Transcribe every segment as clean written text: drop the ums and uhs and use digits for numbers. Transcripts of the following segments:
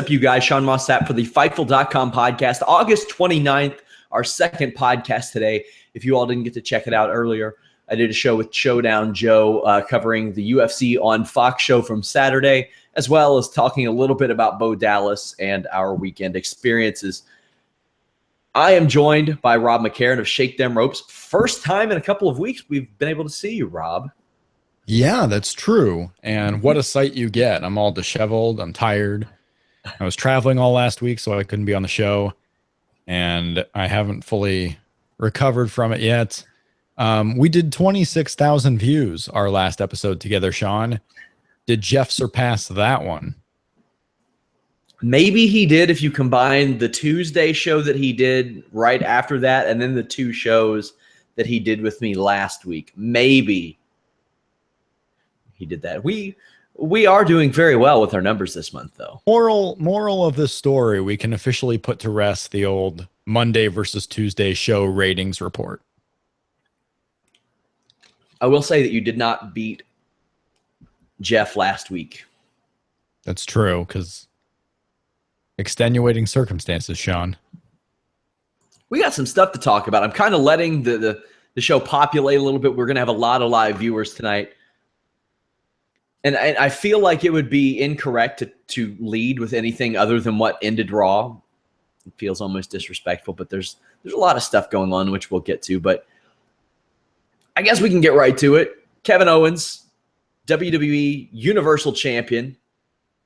up, you guys? Sean Moss Sapp for the Fightful.com podcast, August 29th, our second podcast today. If you all didn't get to check it out earlier, I did a show with Showdown Joe covering the UFC on Fox show from Saturday, as well as talking a little bit about Bo Dallas and our weekend experiences. I am joined by Rob McCarron of Shake Them Ropes. First time in a couple of weeks we've been able to see you, Rob. Yeah, that's true. And what a sight you get. I'm all disheveled. I'm tired. I was traveling all last week, so I couldn't be on the show. And I haven't fully recovered from it yet. We did 26,000 views our last episode together, Sean. Did Jeff surpass that one? Maybe he did if you combine the Tuesday show that he did right after that and then the two shows that he did with me last week. Maybe he did that. We are doing very well with our numbers this month, though. Moral of this story, we can officially put to rest the old Monday versus Tuesday show ratings report. I will say that you did not beat Jeff last week. That's true, because extenuating circumstances, Sean. We got some stuff to talk about. I'm kind of letting the show populate a little bit. We're going to have a lot of live viewers tonight. And I feel like it would be incorrect to lead with anything other than what ended Raw. It feels almost disrespectful, but there's a lot of stuff going on, which we'll get to. But I guess we can get right to it. Kevin Owens, WWE Universal Champion.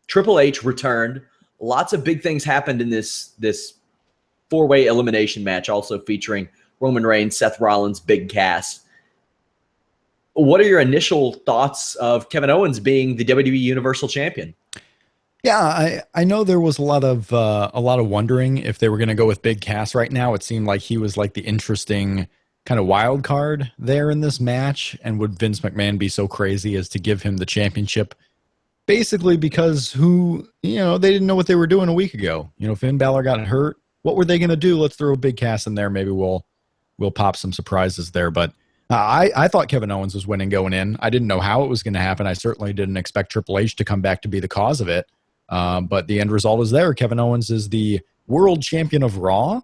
Triple H returned. Lots of big things happened in this four-way elimination match, also featuring Roman Reigns, Seth Rollins, Big Cass. What are your initial thoughts of Kevin Owens being the WWE Universal Champion? Yeah, I know there was a lot of wondering if they were going to go with Big Cass right now. It seemed like he was like the interesting kind of wild card there in this match. And would Vince McMahon be so crazy as to give him the championship? Basically because they didn't know what they were doing a week ago. Finn Balor got hurt. What were they going to do? Let's throw Big Cass in there. Maybe we'll pop some surprises there. But I thought Kevin Owens was winning going in. I didn't know how it was going to happen. I certainly didn't expect Triple H to come back to be the cause of it. But the end result is there. Kevin Owens is the world champion of Raw,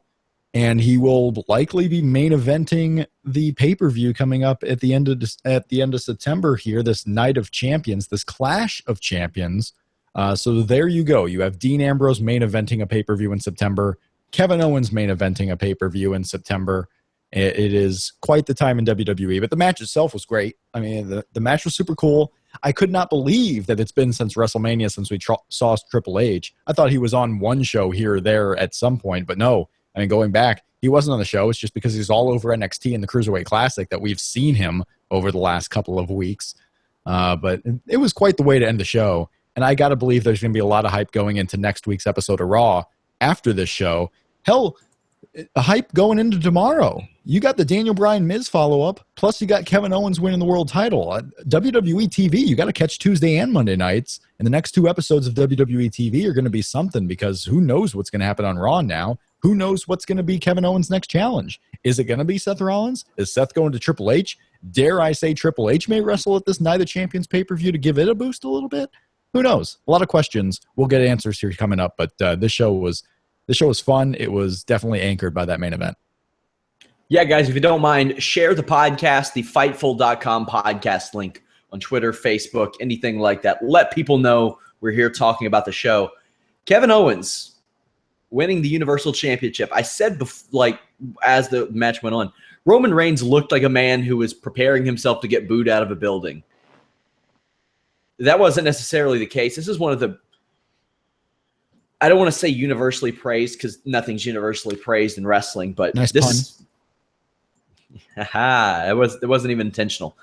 and he will likely be main eventing the pay-per-view coming up at the end of September here, this Night of Champions, this Clash of Champions. So there you go. You have Dean Ambrose main eventing a pay-per-view in September, Kevin Owens main eventing a pay-per-view in September. It is quite the time in WWE, but the match itself was great. I mean, the match was super cool. I could not believe that it's been since WrestleMania since we saw Triple H. I thought he was on one show here or there at some point, but no. I mean, going back, he wasn't on the show. It's just because he's all over NXT and the Cruiserweight Classic that we've seen him over the last couple of weeks. But it was quite the way to end the show. And I got to believe there's going to be a lot of hype going into next week's episode of Raw after this show. Hell, hype going into tomorrow. You got the Daniel Bryan Miz follow-up, plus you got Kevin Owens winning the world title. WWE TV, you got to catch Tuesday and Monday nights. And the next two episodes of WWE TV are going to be something, because who knows what's going to happen on Raw now? Who knows what's going to be Kevin Owens' next challenge? Is it going to be Seth Rollins? Is Seth going to Triple H? Dare I say Triple H may wrestle at this Night of Champions pay-per-view to give it a boost a little bit? Who knows? A lot of questions. We'll get answers here coming up, but this show was fun. It was definitely anchored by that main event. Yeah, guys, if you don't mind, share the podcast, the Fightful.com podcast link on Twitter, Facebook, anything like that. Let people know we're here talking about the show. Kevin Owens winning the Universal Championship. I said, as the match went on, Roman Reigns looked like a man who was preparing himself to get booed out of a building. That wasn't necessarily the case. This is one of the, I don't want to say universally praised, because nothing's universally praised in wrestling, but nice this pun. It wasn't even intentional.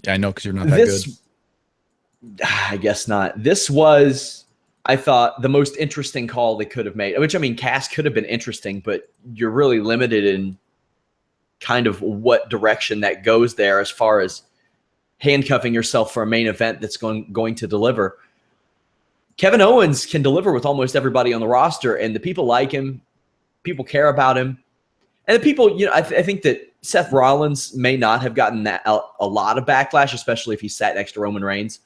Yeah, I know, because you're not that good. I guess not. This was, I thought, the most interesting call they could have made. Which, I mean, Cass could have been interesting, but you're really limited in kind of what direction that goes there as far as handcuffing yourself for a main event that's going to deliver. Kevin Owens can deliver with almost everybody on the roster, and the people like him. People care about him. And the people, I think that Seth Rollins may not have gotten that a lot of backlash, especially if he sat next to Roman Reigns.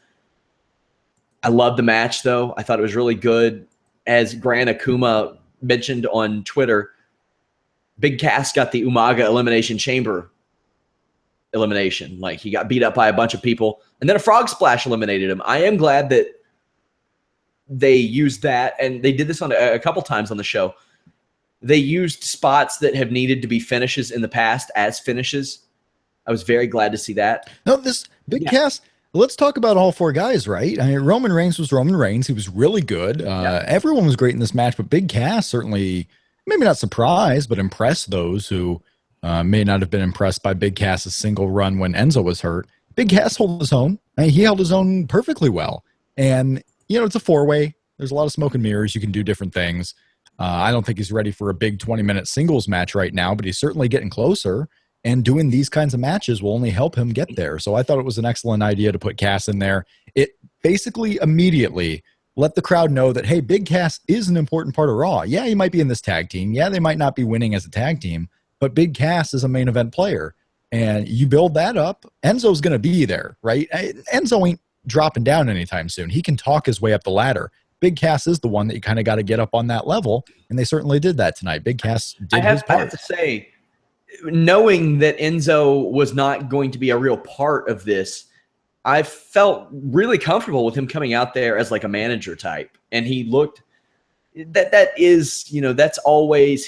I loved the match, though. I thought it was really good. as Gran Akuma mentioned on Twitter, Big Cass got the Umaga Elimination Chamber elimination. Like, he got beat up by a bunch of people, and then a frog splash eliminated him. I am glad that they used that, and they did this on a couple times on the show. They used spots that have needed to be finishes in the past as finishes. I was very glad to see that. No, this Big Cass, let's talk about all four guys, right? I mean, Roman Reigns was Roman Reigns. He was really good. Everyone was great in this match, but Big Cass certainly, maybe not surprised, but impressed those who may not have been impressed by Big Cass's single run when Enzo was hurt. Big Cass held his own. I mean, he held his own perfectly well. And, you know, it's a four-way. There's a lot of smoke and mirrors. You can do different things. I don't think he's ready for a big 20-minute singles match right now, but he's certainly getting closer. And doing these kinds of matches will only help him get there. So I thought it was an excellent idea to put Cass in there. It basically immediately let the crowd know that, hey, Big Cass is an important part of Raw. Yeah, he might be in this tag team. Yeah, they might not be winning as a tag team, but Big Cass is a main event player. And you build that up, Enzo's going to be there, right? Enzo ain't dropping down anytime soon. He can talk his way up the ladder. Big Cass is the one that you kind of got to get up on that level, and they certainly did that tonight. Big Cass did his part. I have to say, knowing that Enzo was not going to be a real part of this, I felt really comfortable with him coming out there as like a manager type. And he looked, that is, you know, that's always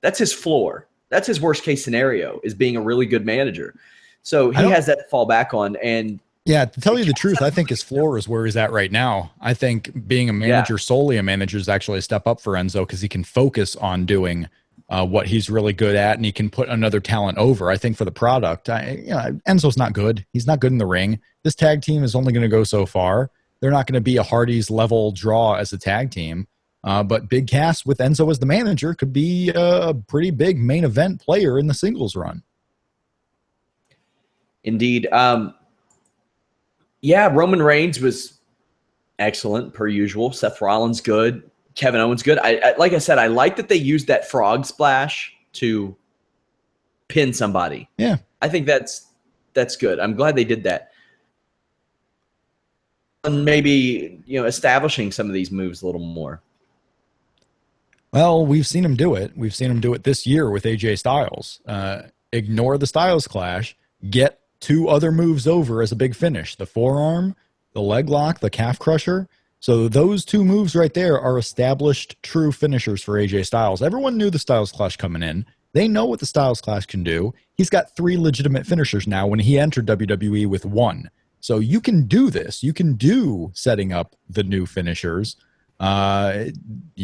that's his floor. That's his worst case scenario, is being a really good manager. So he has that to fall back on. And yeah, to tell you the truth, I think his floor is where he's at right now. I think being a manager, solely a manager, is actually a step up for Enzo, because he can focus on doing what he's really good at, and he can put another talent over. I think for the product, Enzo's not good. He's not good in the ring. This tag team is only going to go so far. They're not going to be a Hardy's level draw as a tag team. But Big Cass with Enzo as the manager could be a pretty big main event player in the singles run. Indeed. Roman Reigns was excellent per usual. Seth Rollins good. Kevin Owens good. I like I said, I like that they used that frog splash to pin somebody. Yeah. I think that's good. I'm glad they did that. And maybe, establishing some of these moves a little more. Well, we've seen him do it. We've seen him do it this year with AJ Styles. Ignore the Styles clash. Get two other moves over as a big finish. The forearm, the leg lock, the calf crusher. So those two moves right there are established true finishers for AJ Styles. Everyone knew the Styles Clash coming in. They know what the Styles Clash can do. He's got 3 legitimate finishers now when he entered WWE with 1. So you can do this. You can do setting up the new finishers. You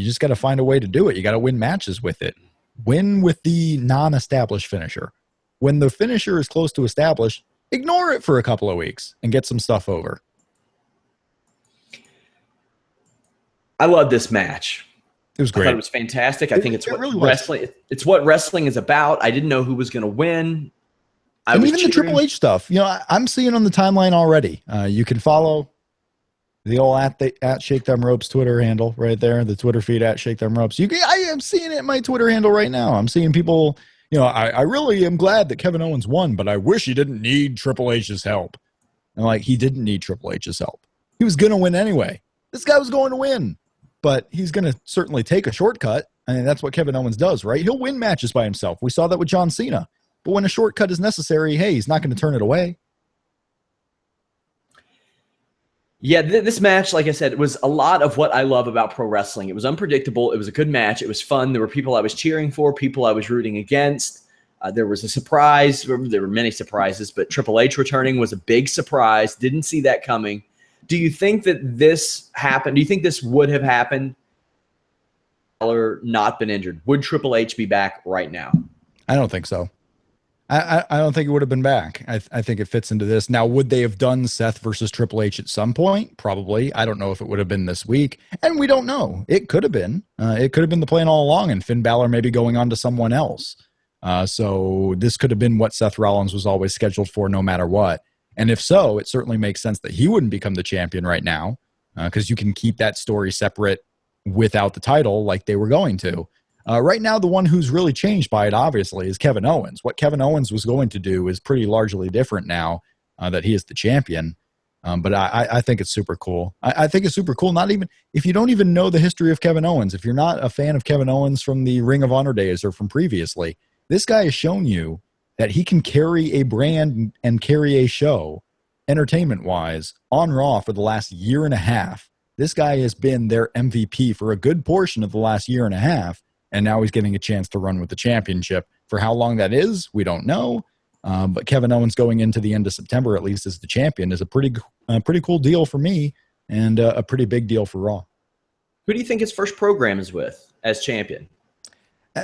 just got to find a way to do it. You got to win matches with it. Win with the non-established finisher. When the finisher is close to established, ignore it for a couple of weeks and get some stuff over. I love this match. It was great. I thought it was fantastic. I think it's what really wrestling. It's what wrestling is about. I didn't know who was going to win. And even the Triple H stuff. I'm seeing on the timeline already. You can follow the old at Shake Them Ropes Twitter handle right there. The Twitter feed at Shake Them Ropes. I am seeing it in my Twitter handle right now. I'm seeing people. I really am glad that Kevin Owens won, but I wish he didn't need Triple H's help. And he didn't need Triple H's help. He was going to win anyway. This guy was going to win. But he's going to certainly take a shortcut. I mean, that's what Kevin Owens does, right? He'll win matches by himself. We saw that with John Cena. But when a shortcut is necessary, hey, he's not going to turn it away. Yeah, this match, like I said, was a lot of what I love about pro wrestling. It was unpredictable. It was a good match. It was fun. There were people I was cheering for, people I was rooting against. There was a surprise. There were many surprises, but Triple H returning was a big surprise. Didn't see that coming. Do you think that this happened? Do you think this would have happened or not been injured? Would Triple H be back right now? I don't think so. I don't think it would have been back. I think it fits into this. Now, would they have done Seth versus Triple H at some point? Probably. I don't know if it would have been this week. And we don't know. It could have been. It could have been the plan all along, and Finn Balor maybe going on to someone else. So this could have been what Seth Rollins was always scheduled for no matter what. And if so, it certainly makes sense that he wouldn't become the champion right now, because you can keep that story separate without the title like they were going to. Right now, the one who's really changed by it, obviously, is Kevin Owens. What Kevin Owens was going to do is pretty largely different now that he is the champion. But I think it's super cool. I think it's super cool. Not even if you don't even know the history of Kevin Owens, if you're not a fan of Kevin Owens from the Ring of Honor days or from previously, this guy has shown you that he can carry a brand and carry a show, entertainment-wise, on Raw for the last year and a half. This guy has been their MVP for a good portion of the last year and a half, and now he's getting a chance to run with the championship. For how long that is, we don't know. But Kevin Owens going into the end of September, at least as the champion, is a pretty cool deal for me and a pretty big deal for Raw. Who do you think his first program is with as champion?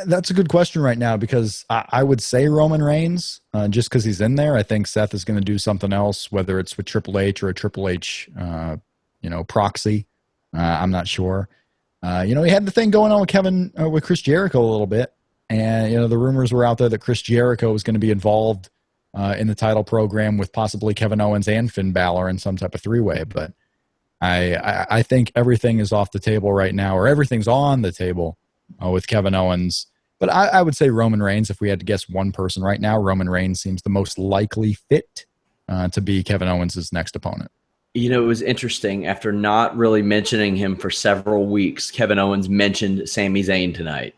That's a good question right now because I would say Roman Reigns just because he's in there. I think Seth is going to do something else, whether it's with Triple H or a Triple H, proxy. I'm not sure. He had the thing going on with Chris Jericho a little bit. And, the rumors were out there that Chris Jericho was going to be involved in the title program with possibly Kevin Owens and Finn Balor in some type of three-way. But I think everything is off the table right now, or everything's on the table with Kevin Owens. But I would say Roman Reigns, if we had to guess one person right now, Roman Reigns seems the most likely fit to be Kevin Owens' next opponent. It was interesting. After not really mentioning him for several weeks, Kevin Owens mentioned Sami Zayn tonight.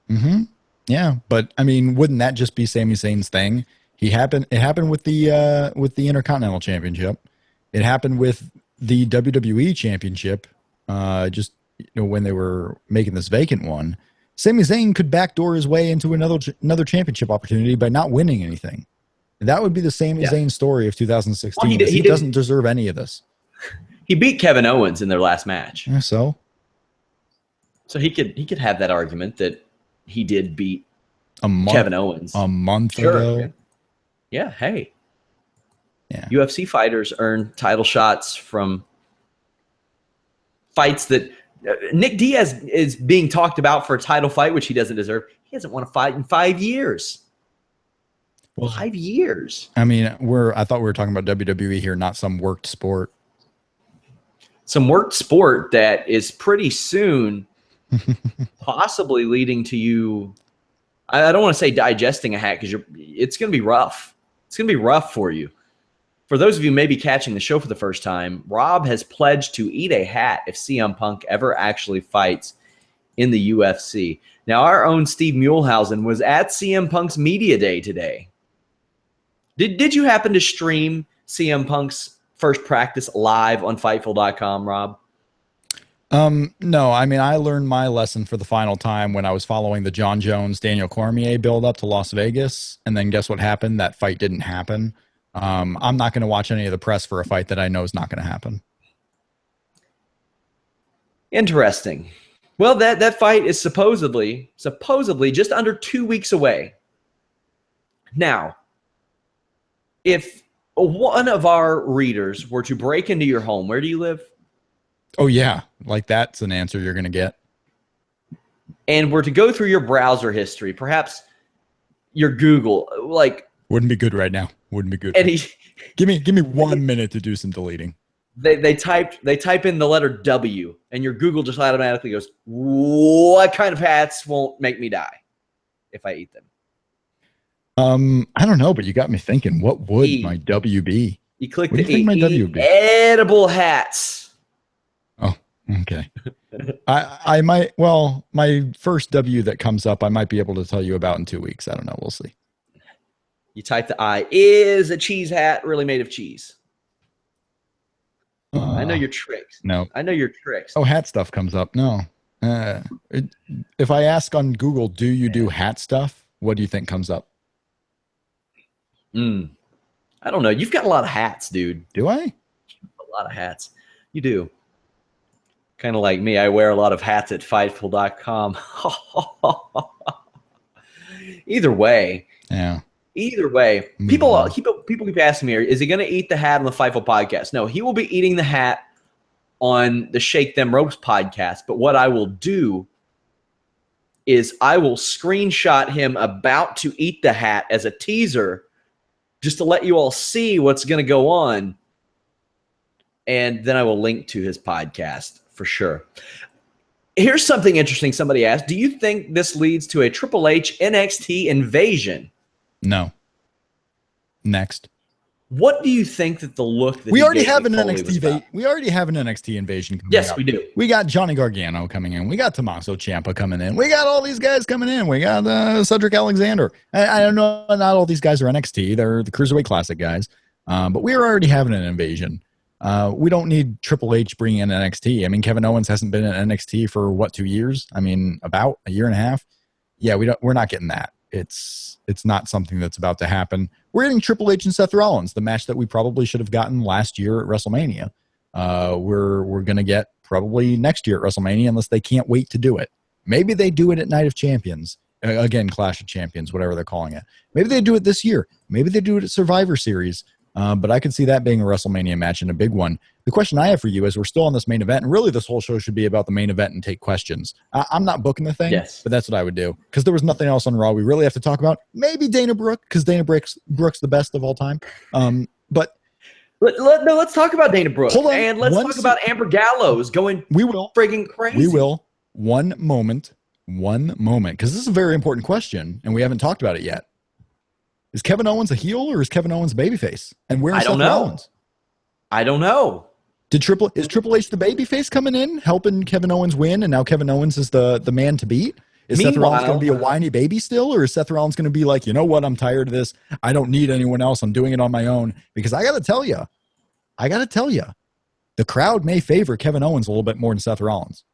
Mm-hmm. Yeah, but I mean, wouldn't that just be Sami Zayn's thing? It happened with the Intercontinental Championship. It happened with the WWE Championship. When they were making this vacant one, Sami Zayn could backdoor his way into another championship opportunity by not winning anything. That would be the Sami Zayn story of 2016. Well, he doesn't deserve any of this. He beat Kevin Owens in their last match. Yeah, so he could have that argument that he did beat Kevin Owens a month ago. Yeah, hey. Yeah. UFC fighters earn title shots from fights that Nick Diaz is being talked about for a title fight, which he doesn't deserve. He hasn't won a fight in 5 years. Well, 5 years. I mean, I thought we were talking about WWE here, not some worked sport. Some worked sport that is pretty soon possibly leading to you. I don't want to say digesting a hat because it's going to be rough. It's going to be rough for you. For those of you maybe catching the show for the first time, Rob has pledged to eat a hat if CM Punk ever actually fights in the UFC. Now, our own Steve Muehlhausen was at CM Punk's media day today. Did you happen to stream CM Punk's first practice live on Fightful.com, Rob? No, I mean, I learned my lesson for the final time when I was following the John Jones, Daniel Cormier build up to Las Vegas. And then guess what happened? That fight didn't happen. I'm not going to watch any of the press for a fight that I know is not going to happen. Interesting. Well, that fight is supposedly just under 2 weeks away. Now, if one of our readers were to break into your home, where do you live? Oh, yeah. Like that's an answer you're going to get. And were to go through your browser history, perhaps your Google, like. Wouldn't be good right now. Wouldn't be good. And give me 1 minute to do some deleting. They type in the letter W, and your Google just automatically goes, what kind of hats won't make me die if I eat them? I don't know, but you got me thinking, what would my W be? You click the eat edible hats. Oh, okay. I might, well, my first W that comes up, I might be able to tell you about in 2 weeks. I don't know. We'll see. You type the I. Is a cheese hat really made of cheese? I know your tricks. No. I know your tricks. Oh, hat stuff comes up. No. If I ask on Google, do you do hat stuff? What do you think comes up? I don't know. You've got a lot of hats, dude. Do I? A lot of hats. You do. Kind of like me. I wear a lot of hats at Fightful.com. Either way. Yeah. Either way. People keep asking me, is he going to eat the hat on the Fightful podcast? No, he will be eating the hat on the Shake Them Ropes podcast. But what I will do is I will screenshot him about to eat the hat as a teaser just to let you all see what's going to go on. And then I will link to his podcast for sure. Here's something interesting somebody asked. Do you think this leads to a Triple H NXT invasion? No. Next. What do you think that the look that we he already gave have an Foley NXT was about? we already have an NXT invasion coming Yes, up. we do. We got Johnny Gargano coming in. We got Tommaso Ciampa coming in. We got all these guys coming in. We got Cedric Alexander. I don't know. Not all these guys are NXT. They're the Cruiserweight Classic guys. But we're already having an invasion. We don't need Triple H bringing in NXT. I mean, Kevin Owens hasn't been in NXT for what, 2 years? I mean, about a year and a half. Yeah, we're not getting that. It's not something that's about to happen. We're getting Triple H and Seth Rollins, the match that we probably should have gotten last year at WrestleMania. We're gonna get probably next year at WrestleMania unless they can't wait to do it. Maybe they do it at Night of Champions. Again, Clash of Champions, whatever they're calling it. Maybe they do it this year. Maybe they do it at Survivor Series. But I could see that being a WrestleMania match and a big one. The question I have for you is, we're still on this main event, and really this whole show should be about the main event and take questions. I'm not booking the thing, but that's what I would do, because there was nothing else on Raw we really have to talk about. Maybe Dana Brooke, because Dana Brooke's the best of all time. But let's talk about Dana Brooke. Hold on. And let's talk about Amber Gallows going friggin' crazy. We will. One moment, because this is a very important question, and we haven't talked about it yet. Is Kevin Owens a heel, or is Kevin Owens a babyface? And where's Seth Rollins? I don't know. Is Triple H the babyface coming in, helping Kevin Owens win, and now Kevin Owens is the man to beat? Is Seth Rollins going to be a whiny baby still, or is Seth Rollins going to be like, you know what, I'm tired of this. I don't need anyone else. I'm doing it on my own. Because I got to tell you, the crowd may favor Kevin Owens a little bit more than Seth Rollins.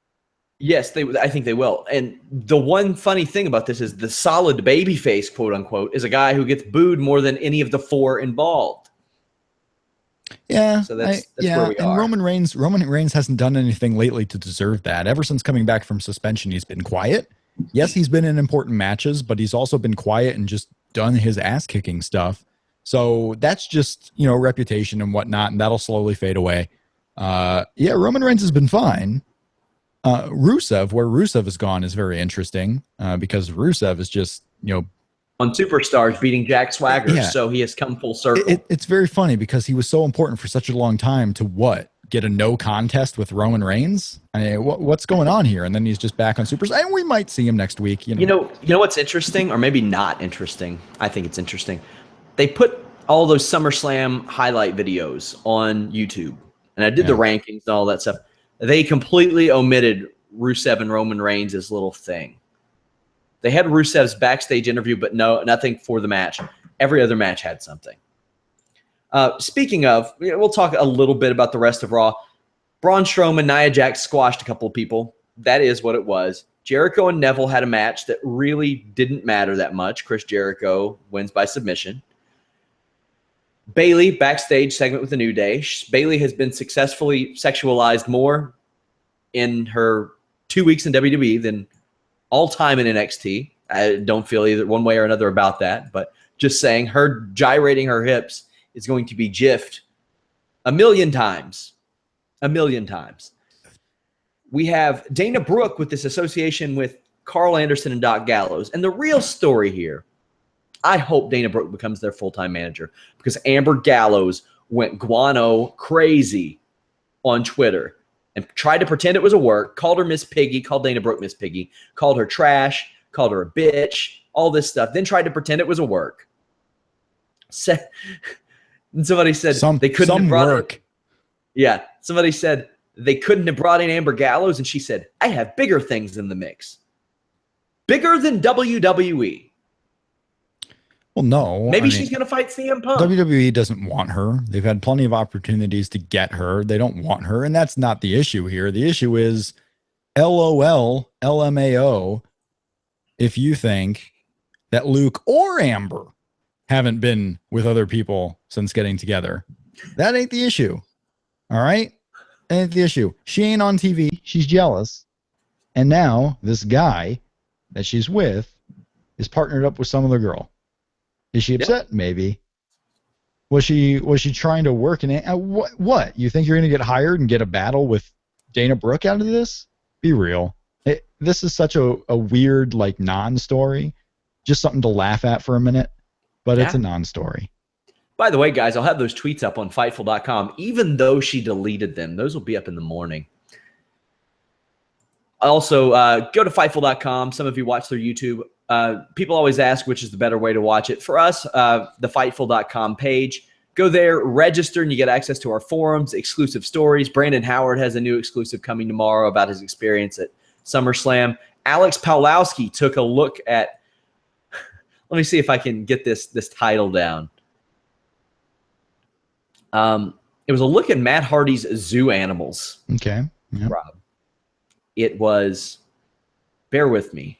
Yes, I think they will. And the one funny thing about this is the solid babyface, quote unquote, is a guy who gets booed more than any of the four involved. Yeah, so that's where we are. Roman Reigns hasn't done anything lately to deserve that. Ever since coming back from suspension, he's been quiet. Yes, he's been in important matches, but he's also been quiet and just done his ass kicking stuff. So that's just, reputation and whatnot, and that'll slowly fade away. Roman Reigns has been fine. Where Rusev has gone is very interesting because Rusev is just, on Superstars beating Jack Swagger, so he has come full circle. It's very funny because he was so important for such a long time to get a no contest with Roman Reigns? I mean, what's going on here? And then he's just back on Superstars, and we might see him next week. You know what's interesting, or maybe not interesting? I think it's interesting. They put all those SummerSlam highlight videos on YouTube, and I did the rankings and all that stuff. They completely omitted Rusev and Roman Reigns' little thing. They had Rusev's backstage interview, but nothing for the match. Every other match had something. Speaking of, we'll talk a little bit about the rest of Raw. Braun Strowman, Nia Jax squashed a couple of people. That is what it was. Jericho and Neville had a match that really didn't matter that much. Chris Jericho wins by submission. Bayley, backstage segment with the New Day. Bayley has been successfully sexualized more in her 2 weeks in WWE than all time in NXT. I don't feel either one way or another about that, but just saying, her gyrating her hips is going to be jiffed a million times. A million times. We have Dana Brooke with this association with Carl Anderson and Doc Gallows. And the real story here, I hope Dana Brooke becomes their full-time manager, because Amber Gallows went guano crazy on Twitter and tried to pretend it was a work, called her Miss Piggy, called Dana Brooke Miss Piggy, called her trash, called her a bitch, all this stuff, then tried to pretend it was a work. And somebody said they couldn't have brought work. Yeah, somebody said they couldn't have brought in Amber Gallows, and she said, I have bigger things in the mix. Bigger than WWE. Well, no. Maybe she's going to fight CM Punk. WWE doesn't want her. They've had plenty of opportunities to get her. They don't want her, and that's not the issue here. The issue is LOL, LMAO, if you think that Luke or Amber haven't been with other people since getting together. That ain't the issue. All right? That ain't the issue. She ain't on TV. She's jealous. And now this guy that she's with is partnered up with some other girl. Is she upset? Yep. Maybe. Was she trying to work in it? What? You think you're going to get hired and get a battle with Dana Brooke out of this? Be real. This is such a weird, non-story. Just something to laugh at for a minute. But it's a non-story. By the way, guys, I'll have those tweets up on Fightful.com. Even though she deleted them, those will be up in the morning. Also, go to Fightful.com. Some of you watch their YouTube. People always ask which is the better way to watch it. For us, the Fightful.com page. Go there, register, and you get access to our forums, exclusive stories. Brandon Howard has a new exclusive coming tomorrow about his experience at SummerSlam. Alex Pawlowski took a look at – let me see if I can get this title down. It was a look at Matt Hardy's zoo animals. Okay. Yep. Rob. It was – bear with me.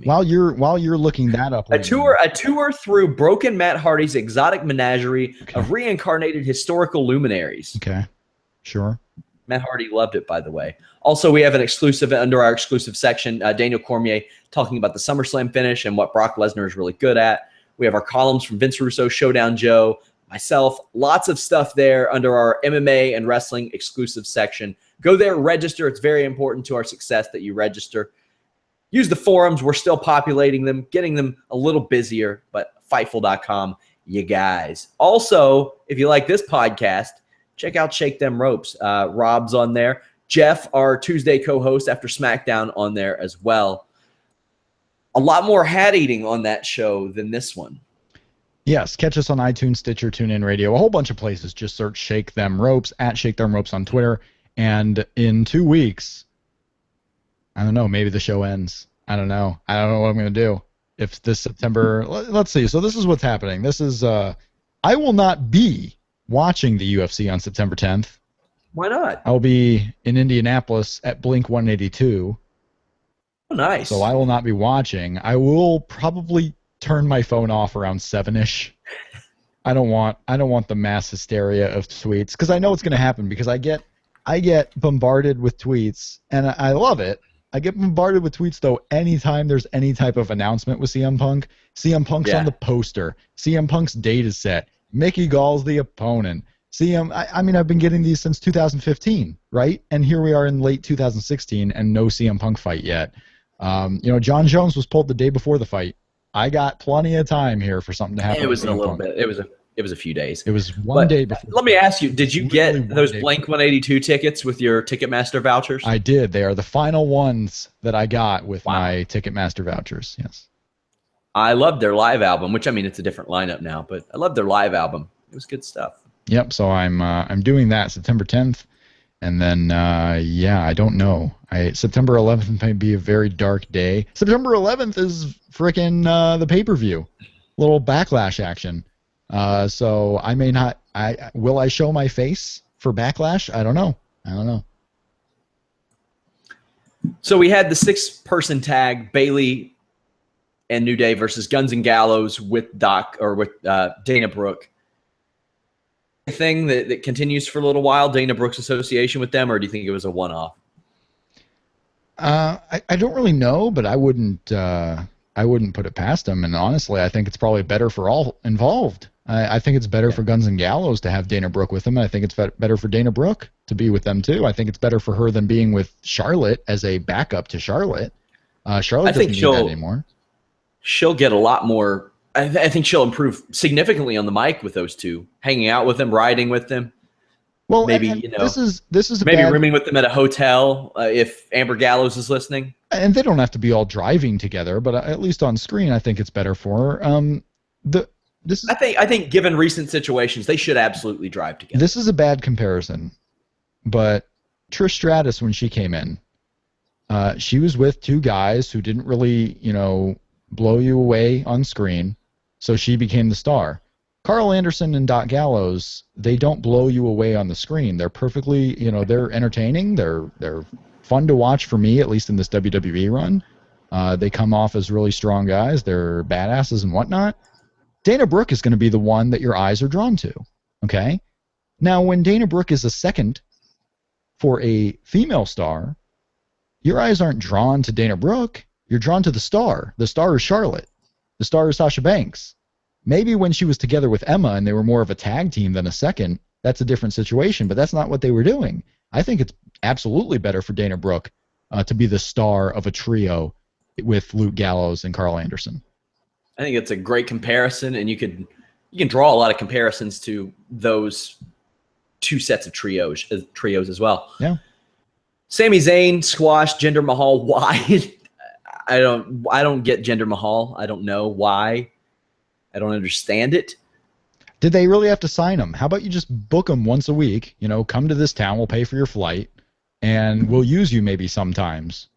While you're looking that up, a tour through broken Matt Hardy's exotic menagerie of reincarnated historical luminaries. Okay, sure. Matt Hardy loved it, by the way. Also, we have an exclusive under our exclusive section. Daniel Cormier talking about the SummerSlam finish and what Brock Lesnar is really good at. We have our columns from Vince Russo, Showdown Joe, myself. Lots of stuff there under our MMA and wrestling exclusive section. Go there, register. It's very important to our success that you register. Use the forums. We're still populating them, getting them a little busier, but Fightful.com, you guys. Also, if you like this podcast, check out Shake Them Ropes. Rob's on there. Jeff, our Tuesday co-host after SmackDown, on there as well. A lot more hat eating on that show than this one. Yes, catch us on iTunes, Stitcher, TuneIn Radio, a whole bunch of places. Just search Shake Them Ropes, at Shake Them Ropes on Twitter. And in 2 weeks, I don't know, maybe the show ends. I don't know what I'm going to do. If this September, let's see. So this is what's happening. This is, I will not be watching the UFC on September 10th. Why not? I'll be in Indianapolis at Blink 182. Oh, nice. So I will not be watching. I will probably turn my phone off around 7-ish. I don't want the mass hysteria of tweets, because I know it's going to happen, because I get bombarded with tweets, and I love it. I get bombarded with tweets, though, anytime there's any type of announcement with CM Punk. CM Punk's on the poster. CM Punk's data set. Mickey Gall's the opponent. I mean, I've been getting these since 2015, right? And here we are in late 2016, and no CM Punk fight yet. John Jones was pulled the day before the fight. I got plenty of time here for something to happen. It was a little bit. It was a few days. It was one day before. Let me ask you, did you get those Blink 182 tickets with your Ticketmaster vouchers? I did. They are the final ones that I got with my Ticketmaster vouchers. Yes. I loved their live album, which, I mean, it's a different lineup now, but I loved their live album. It was good stuff. Yep. So I'm doing that September 10th, and then I don't know. September 11th may be a very dark day. September 11th is frickin' the pay-per-view, little Backlash action. So I may not. Will I show my face for Backlash? I don't know. So we had the 6-person tag, Bayley and New Day versus Guns and Gallows with Dana Brooke. Thing that continues for a little while, Dana Brooke's association with them, or do you think it was a one-off? I don't really know, but I wouldn't put it past them. And honestly, I think it's probably better for all involved. I think it's better for Guns and Gallows to have Dana Brooke with them. I think it's better for Dana Brooke to be with them too. I think it's better for her than being with Charlotte as a backup to Charlotte. Charlotte doesn't need that anymore. She'll get a lot more. I think she'll improve significantly on the mic with those two, hanging out with them, riding with them. Well, maybe this is maybe rooming with them at a hotel if Amber Gallows is listening. And they don't have to be all driving together, but at least on screen, I think it's better for her. I think given recent situations, they should absolutely drive together. This is a bad comparison, but Trish Stratus, when she came in, she was with two guys who didn't really, blow you away on screen, so she became the star. Carl Anderson and Doc Gallows, they don't blow you away on the screen. They're perfectly, they're entertaining. They're fun to watch for me, at least in this WWE run. They come off as really strong guys. They're badasses and whatnot. Dana Brooke is going to be the one that your eyes are drawn to, okay? Now, when Dana Brooke is a second for a female star, your eyes aren't drawn to Dana Brooke. You're drawn to the star. The star is Charlotte. The star is Sasha Banks. Maybe when she was together with Emma and they were more of a tag team than a second, that's a different situation, but that's not what they were doing. I think it's absolutely better for Dana Brooke to be the star of a trio with Luke Gallows and Carl Anderson. I think it's a great comparison, and you can draw a lot of comparisons to those two sets of trios as well. Yeah. Sami Zayn squashed Jinder Mahal. Why? I don't get Jinder Mahal. I don't know why. I don't understand it. Did they really have to sign him? How about you just book him once a week? You know, come to this town, we'll pay for your flight, and we'll use you maybe sometimes.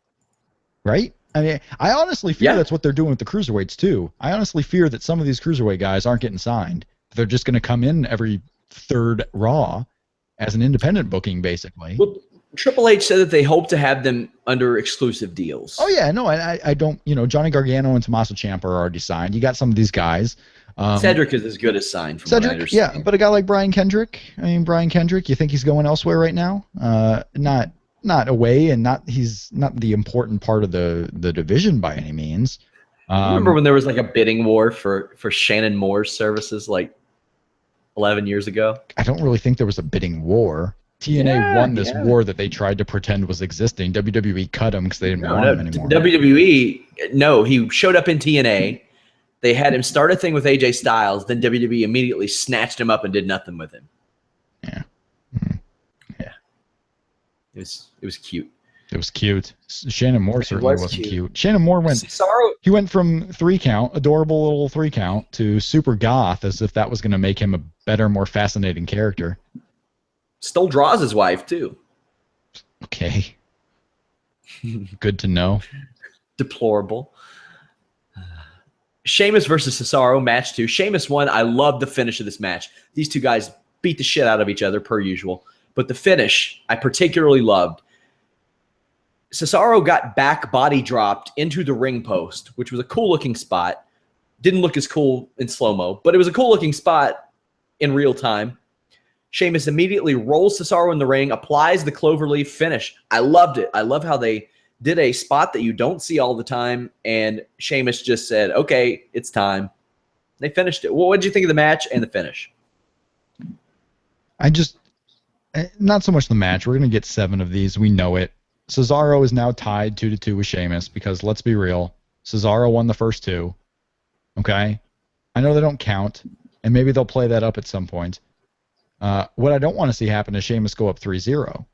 Right? I mean, I honestly fear that's what they're doing with the cruiserweights, too. I honestly fear that some of these cruiserweight guys aren't getting signed. They're just going to come in every third Raw as an independent booking, basically. Well, Triple H said that they hope to have them under exclusive deals. Oh, yeah. No, I don't. You know, Johnny Gargano and Tommaso Ciampa are already signed. You got some of these guys. Cedric is as good as signed. From Cedric, yeah. But a guy like Brian Kendrick, Brian Kendrick, you think he's going elsewhere right now? Not away, and he's not the important part of the division by any means. Remember when there was like a bidding war for Shannon Moore's services like 11 years ago? I don't really think there was a bidding war. TNA won this war that they tried to pretend was existing. WWE cut him because they didn't want him anymore. WWE, he showed up in TNA. They had him start a thing with AJ Styles. Then WWE immediately snatched him up and did nothing with him. Yeah. Yeah. It was cute. It was cute. Shannon Moore certainly wasn't cute. Shannon Moore went from 3 count, adorable little 3 count, to super goth, as if that was going to make him a better, more fascinating character. Stole Draws' wife too. Okay. Good to know. Deplorable. Sheamus versus Cesaro, match 2. Sheamus won. I love the finish of this match. These two guys beat the shit out of each other per usual. But the finish, I particularly loved. Cesaro got back body dropped into the ring post, which was a cool-looking spot. Didn't look as cool in slow-mo, but it was a cool-looking spot in real time. Sheamus immediately rolls Cesaro in the ring, applies the cloverleaf finish. I loved it. I love how they did a spot that you don't see all the time, and Sheamus just said, okay, it's time. They finished it. Well, what did you think of the match and the finish? Not so much the match. We're going to get 7 of these. We know it. Cesaro is now tied 2-2 with Sheamus because, let's be real, Cesaro won the first 2. Okay? I know they don't count, and maybe they'll play that up at some point. What I don't want to see happen is Sheamus go up 3-0.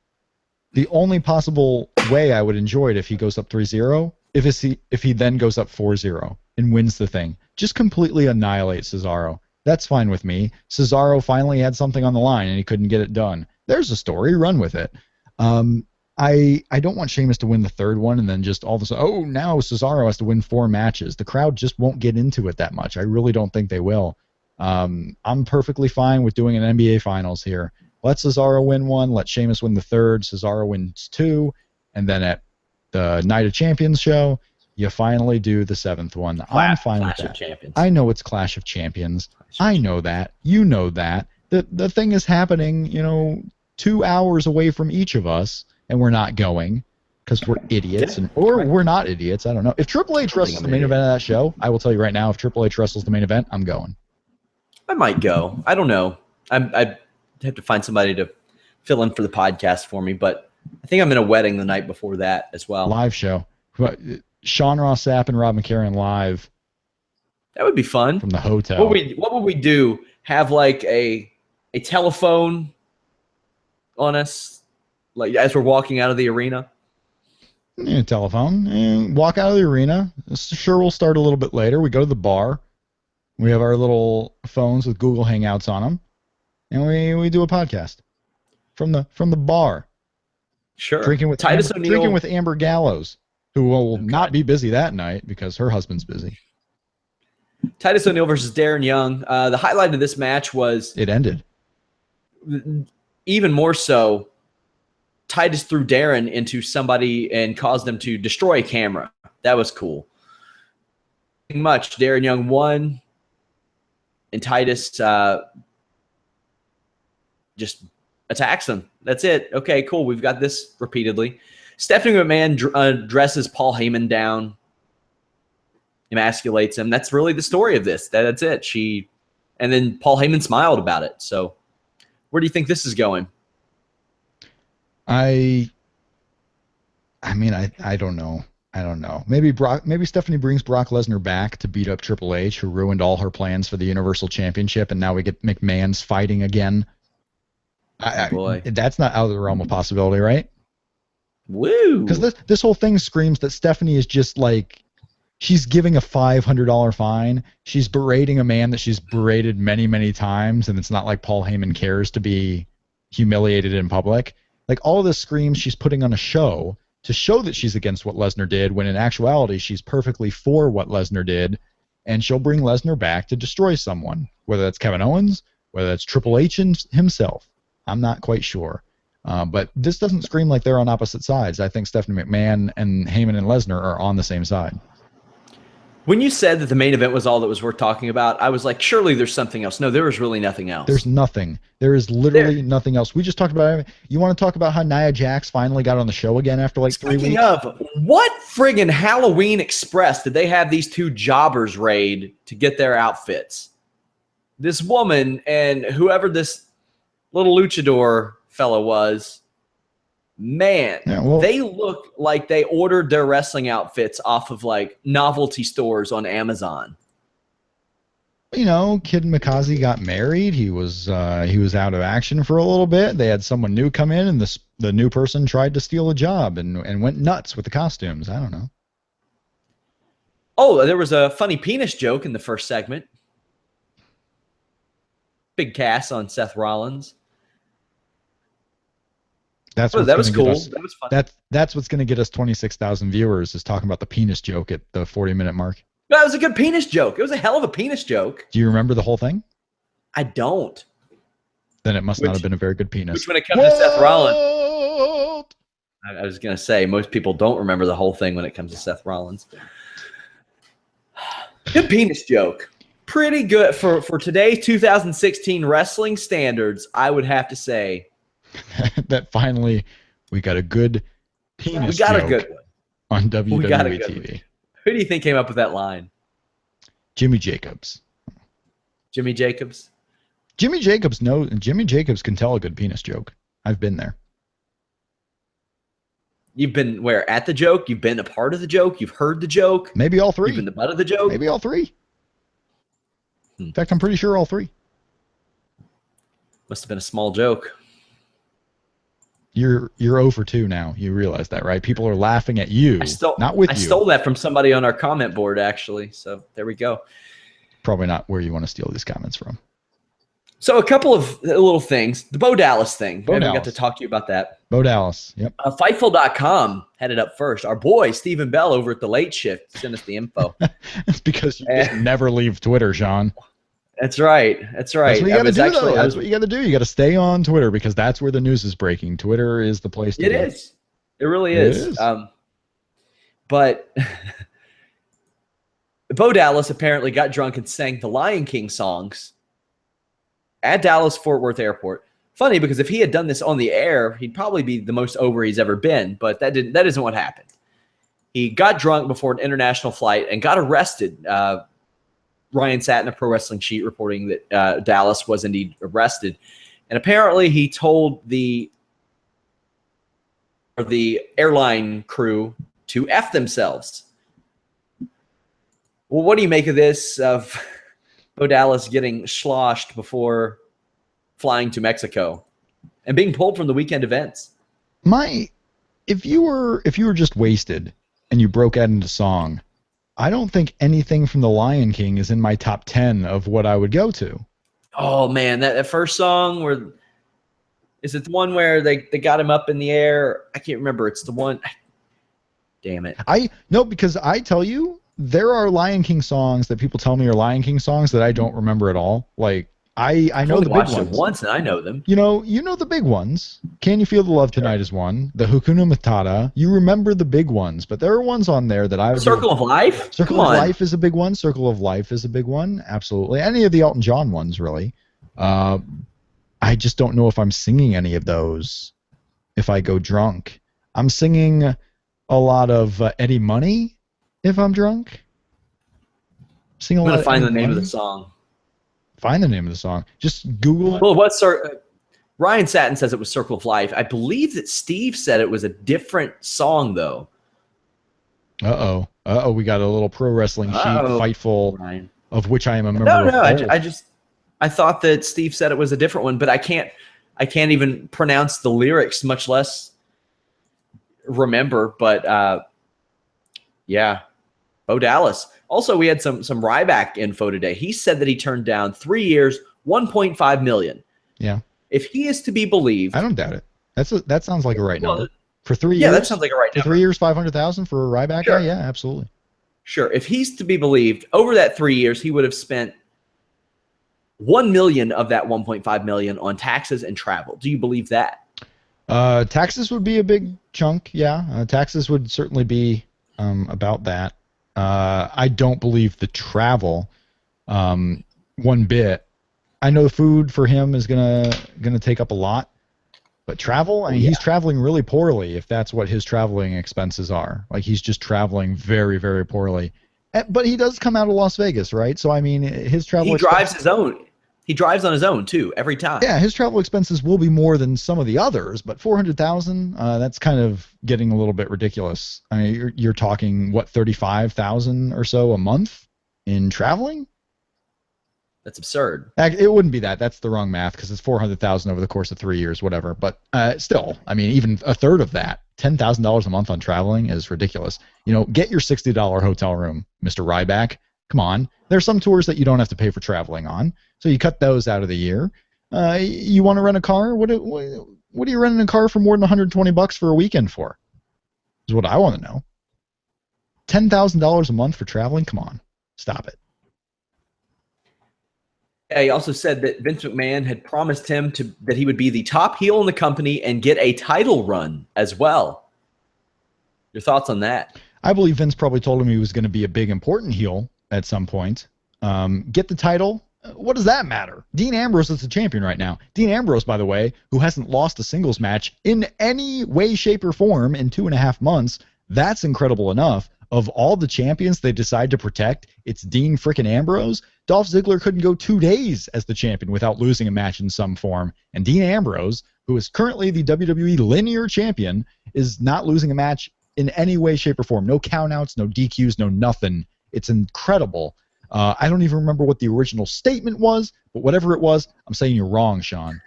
The only possible way I would enjoy it if he goes up 3-0, if he then goes up 4-0 and wins the thing. Just completely annihilate Cesaro. That's fine with me. Cesaro finally had something on the line and he couldn't get it done. There's a story. Run with it. I don't want Sheamus to win the 3rd one and then just all of a sudden, now Cesaro has to win 4 matches. The crowd just won't get into it that much. I really don't think they will. I'm perfectly fine with doing an NBA Finals here. Let Cesaro win 1, let Sheamus win the 3rd, Cesaro wins 2, and then at the Night of Champions show, you finally do the 7th one. I'm fine with that. I know it's Clash of Champions. I know that. You know that. The thing is happening, 2 hours away from each of us, and we're not going because we're idiots, or we're not idiots. I don't know. If Triple H wrestles the main event of that show, I will tell you right now, if Triple H wrestles the main event, I'm going. I might go. I don't know. I have to find somebody to fill in for the podcast for me, but I think I'm in a wedding the night before that as well. Live show. Sean Ross Sapp and Rob McCarron live. That would be fun. From the hotel. What would we do? Have like a telephone on us, like as we're walking out of the arena? Yeah, telephone. And walk out of the arena. Sure, we'll start a little bit later. We go to the bar. We have our little phones with Google Hangouts on them, and we do a podcast from the bar. Sure. Drinking with Amber Gallows, who will not be busy that night because her husband's busy. Titus O'Neil versus Darren Young. The highlight of this match was it ended. Even more so, Titus threw Darren into somebody and caused them to destroy a camera. That was cool. Much. Darren Young won, and Titus just attacks him. That's it. Okay, cool. We've got this repeatedly. Stephanie McMahon dresses Paul Heyman down, emasculates him. That's really the story of this. That's it. And then Paul Heyman smiled about it. So where do you think this is going? I don't know. I don't know. Maybe Stephanie brings Brock Lesnar back to beat up Triple H, who ruined all her plans for the Universal Championship, and now we get McMahon's fighting again. Boy. That's not out of the realm of possibility, right? Woo! Because this whole thing screams that Stephanie is just like, She's giving a $500 fine. She's berating a man that she's berated many, many times, and it's not like Paul Heyman cares to be humiliated in public. Like, all of this screams she's putting on a show to show that she's against what Lesnar did, when in actuality she's perfectly for what Lesnar did, and she'll bring Lesnar back to destroy someone, whether that's Kevin Owens, whether that's Triple H himself. I'm not quite sure. But this doesn't scream like they're on opposite sides. I think Stephanie McMahon and Heyman and Lesnar are on the same side. When you said that the main event was all that was worth talking about, I was like, surely there's something else. No, there was really nothing else. There's nothing. There is literally nothing else. We just talked about it. You want to talk about how Nia Jax finally got on the show again after like 3 weeks? Speaking of, what friggin' Halloween Express did they have these two jobbers raid to get their outfits? This woman and whoever this little luchador fellow was, man, they look like they ordered their wrestling outfits off of like novelty stores on Amazon. You know, Kid Mikaze got married. He was out of action for a little bit. They had someone new come in, and the new person tried to steal a job and went nuts with the costumes. I don't know. Oh, there was a funny penis joke in the first segment. Big cast on Seth Rollins. That was cool. That was fun. That's what's going to get us 26,000 viewers, is talking about the penis joke at the 40-minute mark. That was a good penis joke. It was a hell of a penis joke. Do you remember the whole thing? I don't. Then it must not have been a very good penis. Which, when it comes to Seth Rollins, I was going to say, most people don't remember the whole thing when it comes to Seth Rollins. Good penis joke. Pretty good for today's 2016 wrestling standards, I would have to say. That finally we got a good penis joke. We got a good one on WWE TV. Who do you think came up with that line? Jimmy Jacobs. Jimmy Jacobs? Jimmy Jacobs can tell a good penis joke. I've been there. You've been where? At the joke? You've been a part of the joke? You've heard the joke? Maybe all three. You've been the butt of the joke? Maybe all three. In fact, I'm pretty sure all three. Must have been a small joke. You're 0 for 2 now. You realize that, right? People are laughing at you, not with you. I stole that from somebody on our comment board, actually. So there we go. Probably not where you want to steal these comments from. So a couple of little things. The Bo Dallas thing. We got to talk to you about that. Bo Dallas. Yep. Fightful.com had it up first. Our boy, Stephen Bell, over at the Late Shift, sent us the info. It's because you just never leave Twitter, Sean. That's right. That's right. That's what you got to do, though. That's what you got to do. You got to stay on Twitter, because that's where the news is breaking. Twitter is the place to go. It is. It really is. But Bo Dallas apparently got drunk and sang the Lion King songs at Dallas-Fort Worth Airport. Funny, because if he had done this on the air, he'd probably be the most over he's ever been, but that isn't what happened. He got drunk before an international flight and got arrested. Ryan sat in a Pro Wrestling Sheet reporting that Dallas was indeed arrested. And apparently he told the airline crew to F themselves. Well, what do you make of this, of Bo Dallas getting sloshed before flying to Mexico and being pulled from the weekend events? If you were just wasted and you broke out into song, I don't think anything from The Lion King is in my top 10 of what I would go to. Oh, man, that first song, is it the one where they got him up in the air? I can't remember. It's the one. Damn it. No, because I tell you, there are Lion King songs that people tell me are Lion King songs that I don't remember at all. Like, I know the big ones. Once and I know them. You know the big ones. Can You Feel the Love Tonight is one. The Hakuna Matata. You remember the big ones, but there are ones on there that I would. Circle of Life. Circle of Life is a big one. Circle of Life is a big one. Absolutely. Any of the Elton John ones, really. I just don't know if I'm singing any of those if I go drunk. I'm singing a lot of Eddie Money if I'm drunk. I'm going to find the name of the song. Find the name of the song. Just Google it. Well, Ryan Satin says it was Circle of Life. I believe that Steve said it was a different song, though. Uh-oh. We got a little Pro Wrestling Sheet Fightful, Ryan, of which I am a member of. No, I thought that Steve said it was a different one, but I can't even pronounce the lyrics, much less remember. But yeah, Bo Dallas. Also, we had some Ryback info today. He said that he turned down 3 years, $1.5 million. Yeah. If he is to be believed, I don't doubt it. That sounds like a right number. For 3 years? Yeah, that sounds like a right number. For 3 years, $500,000 for a Ryback guy? Yeah, absolutely. Sure. If he's to be believed, over that 3 years, he would have spent $1 million of that $1.5 million on taxes and travel. Do you believe that? Taxes would be a big chunk, yeah. Taxes would certainly be about that. I don't believe the travel one bit. I know food for him is gonna take up a lot, but travel, I mean, he's traveling really poorly if that's what his traveling expenses are. Like, he's just traveling very, very poorly. But he does come out of Las Vegas, right? So, I mean, his travel drives his own. He drives on his own, too, every time. Yeah, his travel expenses will be more than some of the others, but $400,000, that's kind of getting a little bit ridiculous. I mean, you're talking, what, $35,000 or so a month in traveling? That's absurd. It wouldn't be that. That's the wrong math because it's $400,000 over the course of 3 years, whatever. But still, I mean, even a third of that, $10,000 a month on traveling is ridiculous. You know, get your $60 hotel room, Mr. Ryback. Come on. There's some tours that you don't have to pay for traveling on, so you cut those out of the year. You want to rent a car? What are you renting a car for more than $120 for a weekend for? Is what I want to know. $10,000 a month for traveling? Come on, stop it. He also said that Vince McMahon had promised him that he would be the top heel in the company and get a title run as well. Your thoughts on that? I believe Vince probably told him he was going to be a big, important heel at some point. Get the title. What does that matter? Dean Ambrose is the champion right now. Dean Ambrose, by the way, who hasn't lost a singles match in any way, shape, or form in 2.5 months. That's incredible enough. Of all the champions they decide to protect, it's Dean frickin' Ambrose. Dolph Ziggler couldn't go 2 days as the champion without losing a match in some form. And Dean Ambrose, who is currently the WWE linear champion, is not losing a match in any way, shape, or form. No countouts, no DQs, no nothing. It's incredible. I don't even remember what the original statement was, but whatever it was, I'm saying you're wrong, Sean.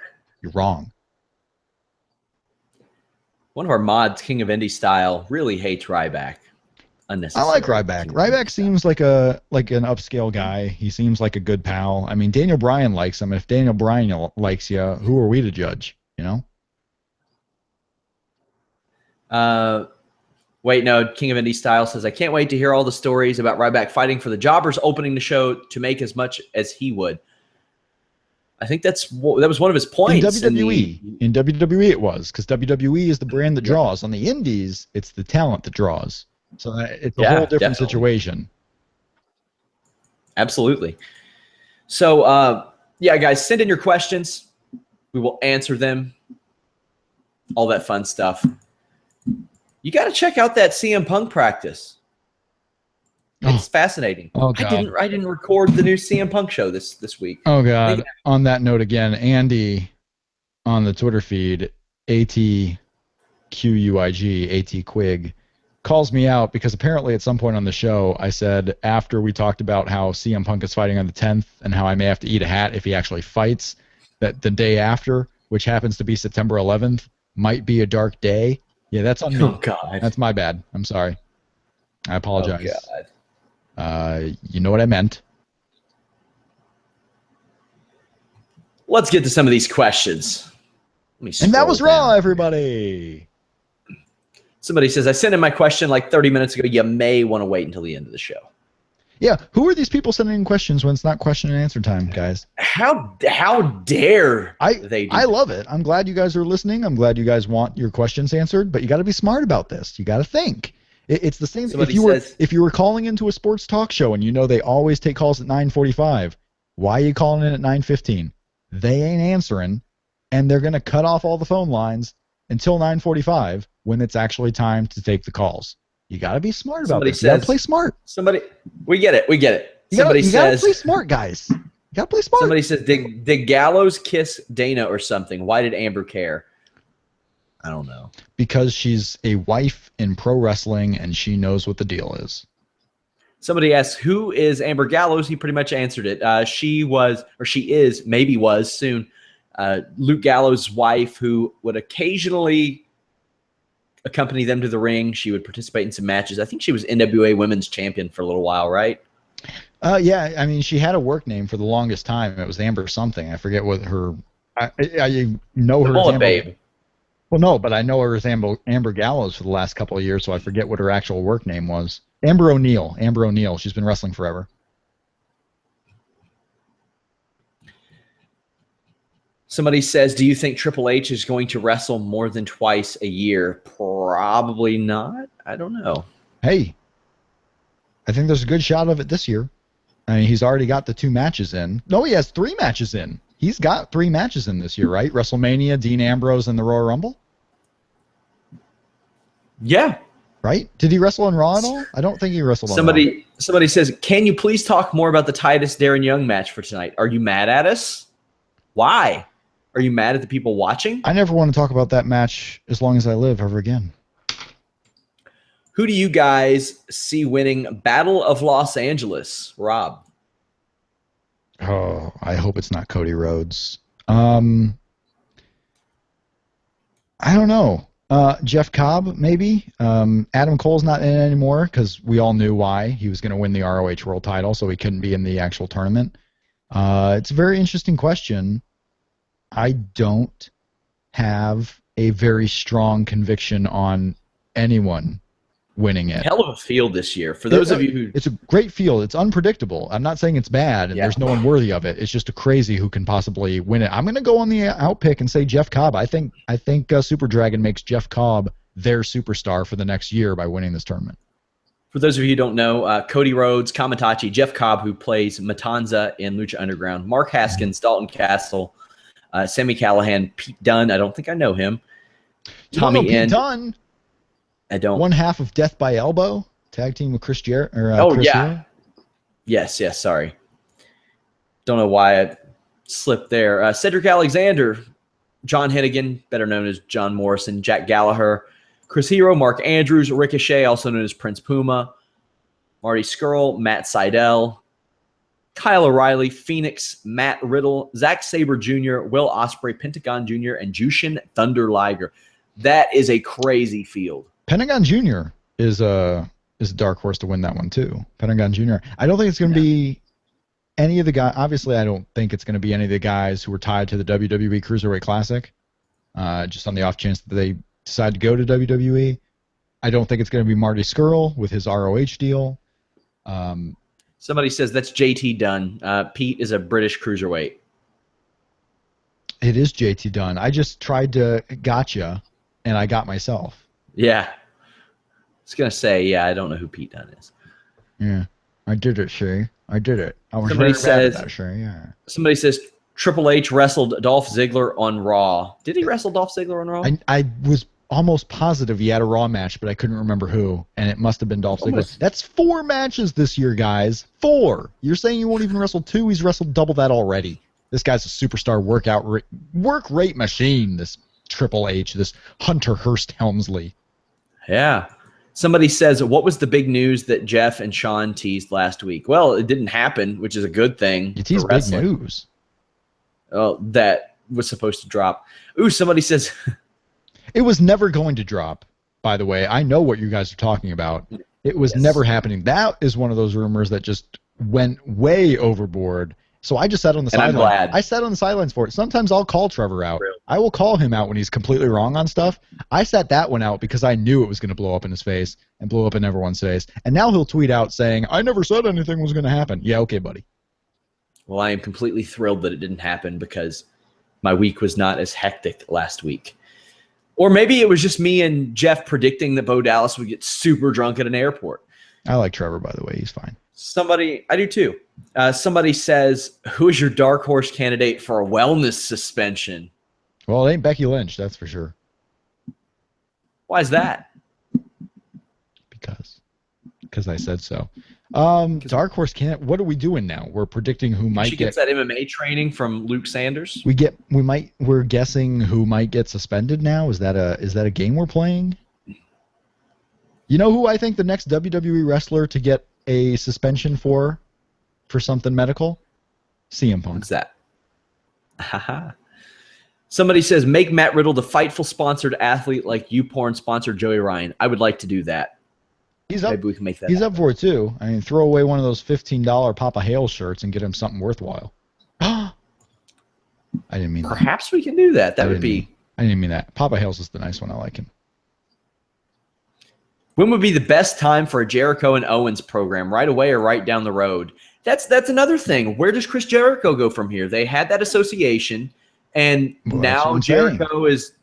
You're wrong. One of our mods, King of Indie Style, really hates Ryback. I like Ryback. Ryback seems like an upscale guy. He seems like a good pal. I mean, Daniel Bryan likes him. If Daniel Bryan likes you, who are we to judge? You know. Wait, no. King of Indie Style says, I can't wait to hear all the stories about Ryback fighting for the jobbers, opening the show to make as much as he would. I think that was one of his points. In WWE it was, because WWE is the brand that draws. On the Indies, it's the talent that draws. So it's a whole different situation. Absolutely. So, yeah, guys, send in your questions. We will answer them. All that fun stuff. You got to check out that CM Punk practice. It's fascinating. Oh, God. I didn't record the new CM Punk show this week. Oh, God. On that note again, Andy on the Twitter feed, ATQUIG, ATQuig, calls me out because apparently at some point on the show I said, after we talked about how CM Punk is fighting on the 10th and how I may have to eat a hat if he actually fights, that the day after, which happens to be September 11th, might be a dark day. Yeah, that's on me. Oh, God. That's my bad. I'm sorry. I apologize. Oh, God. You know what I meant. Let's get to some of these questions. And that was Raw, everybody. Somebody says, I sent in my question like 30 minutes ago. You may want to wait until the end of the show. Yeah, who are these people sending in questions when it's not question and answer time, guys? How dare they do I love it. I'm glad you guys are listening. I'm glad you guys want your questions answered, but you got to be smart about this. You got to think. It's the same. If you were calling into a sports talk show and you know they always take calls at 9:45, why are you calling in at 9:15? They ain't answering, and they're going to cut off all the phone lines until 9:45 when it's actually time to take the calls. You got to be smart about this. You got to play smart. We get it. You got to play smart, guys. You got to play smart. Somebody says, did Gallows kiss Dana or something? Why did Amber care? I don't know. Because she's a wife in pro wrestling and she knows what the deal is. Somebody asked, who is Amber Gallows? He pretty much answered it. She is, maybe was soon, Luke Gallows' wife, who would occasionally accompany them to the ring. She would participate in some matches. I think she was NWA Women's Champion for a little while, right? Yeah, I mean, she had a work name for the longest time. It was Amber something. I forget what her. I know her as Amber. Babe. Well, no, but I know her as Amber Gallows for the last couple of years, so I forget what her actual work name was. Amber O'Neil. Amber O'Neil. She's been wrestling forever. Somebody says, do you think Triple H is going to wrestle more than twice a year? Probably not. I don't know. Hey, I think there's a good shot of it this year. I mean, he's already got the 2 matches in. No, he has 3 matches in. He's got 3 matches in this year, right? WrestleMania, Dean Ambrose, and the Royal Rumble? Yeah. Right? Did he wrestle on Raw at all? I don't think he wrestled on Raw. Somebody says, can you please talk more about the Titus Darren Young match for tonight? Are you mad at us? Why? Are you mad at the people watching? I never want to talk about that match as long as I live ever again. Who do you guys see winning Battle of Los Angeles, Rob? Oh, I hope it's not Cody Rhodes. I don't know. Jeff Cobb, maybe. Adam Cole's not in it anymore because we all knew why. He was going to win the ROH World title, so he couldn't be in the actual tournament. It's a very interesting question. I don't have a very strong conviction on anyone winning it. Hell of a field this year. For those of you who... It's a great field. It's unpredictable. I'm not saying it's bad, and there's no one worthy of it. It's just a crazy who can possibly win it. I'm going to go on the outpick and say Jeff Cobb. I think Super Dragon makes Jeff Cobb their superstar for the next year by winning this tournament. For those of you who don't know, Cody Rhodes, Kamatachi, Jeff Cobb, who plays Matanza in Lucha Underground, Mark Haskins, Dalton Castle, Sammy Callahan, Pete Dunne. I don't think I know him. Tommy Pete Dunne? I don't. One half of Death by Elbow, tag team with Chris Jarrett. Chris Hero? Yes, sorry. Don't know why I slipped there. Cedric Alexander, John Hennigan, better known as John Morrison, Jack Gallagher, Chris Hero, Mark Andrews, Ricochet, also known as Prince Puma, Marty Scurll, Matt Sydal, Kyle O'Reilly, Phoenix, Matt Riddle, Zack Sabre Jr., Will Ospreay, Pentagon Jr., and Jushin Thunder Liger. That is a crazy field. Pentagon Jr. is a dark horse to win that one too. Pentagon Jr. I don't think it's going to be any of the guys. Obviously, I don't think it's going to be any of the guys who were tied to the WWE Cruiserweight Classic. Just on the off chance that they decide to go to WWE. I don't think it's going to be Marty Scurll with his ROH deal. Somebody says that's JT Dunn. Pete is a British cruiserweight. It is JT Dunn. I just tried to gotcha, and I got myself. Yeah. I was going to say, I don't know who Pete Dunne is. Yeah. I did it, Shay. I did it. I was somebody very says, bad at that, Shay. Yeah. Somebody says Triple H wrestled Dolph Ziggler on Raw. Did he wrestle Dolph Ziggler on Raw? I was almost positive he had a Raw match, but I couldn't remember who, and it must have been Dolph Ziggler. That's 4 matches this year, guys. 4. You're saying he won't even wrestle 2? He's wrestled double that already. This guy's a superstar work rate machine, this Triple H, this Hunter Hearst Helmsley. Yeah. Somebody says, what was the big news that Jeff and Sean teased last week? Well, it didn't happen, which is a good thing. You teased big news. Oh, that was supposed to drop. Ooh, somebody says... It was never going to drop, by the way. I know what you guys are talking about. It was never happening. That is one of those rumors that just went way overboard. So I just sat on the sidelines. I'm glad. I sat on the sidelines for it. Sometimes I'll call Trevor out. Really? I will call him out when he's completely wrong on stuff. I sat that one out because I knew it was going to blow up in his face and blow up in everyone's face. And now he'll tweet out saying, I never said anything was going to happen. Yeah, okay, buddy. Well, I am completely thrilled that it didn't happen because my week was not as hectic last week. Or maybe it was just me and Jeff predicting that Bo Dallas would get super drunk at an airport. I like Trevor, by the way. He's fine. I do too. Somebody says, who is your dark horse candidate for a wellness suspension? Well, it ain't Becky Lynch, that's for sure. Why is that? Because I said so. Dark horse candidate. What are we doing now? We're predicting who might she gets that MMA training from Luke Sanders. We're guessing who might get suspended now. Is that a game we're playing? You know who I think the next WWE wrestler to get a suspension for something medical? CM Punk. What's that? Haha. Somebody says, make Matt Riddle the Fightful sponsored athlete like YouPorn sponsored Joey Ryan. I would like to do that. Maybe we can make that He's happen. up for it, too. I mean, throw away one of those $15 Papa Hale shirts and get him something worthwhile. I didn't mean that. Perhaps we can do that. That would be... I didn't mean that. Papa Hale's is the nice one. I like him. When would be the best time for a Jericho and Owens program? Right away or right down the road? That's another thing. Where does Chris Jericho go from here? They had that association, and now Jericho is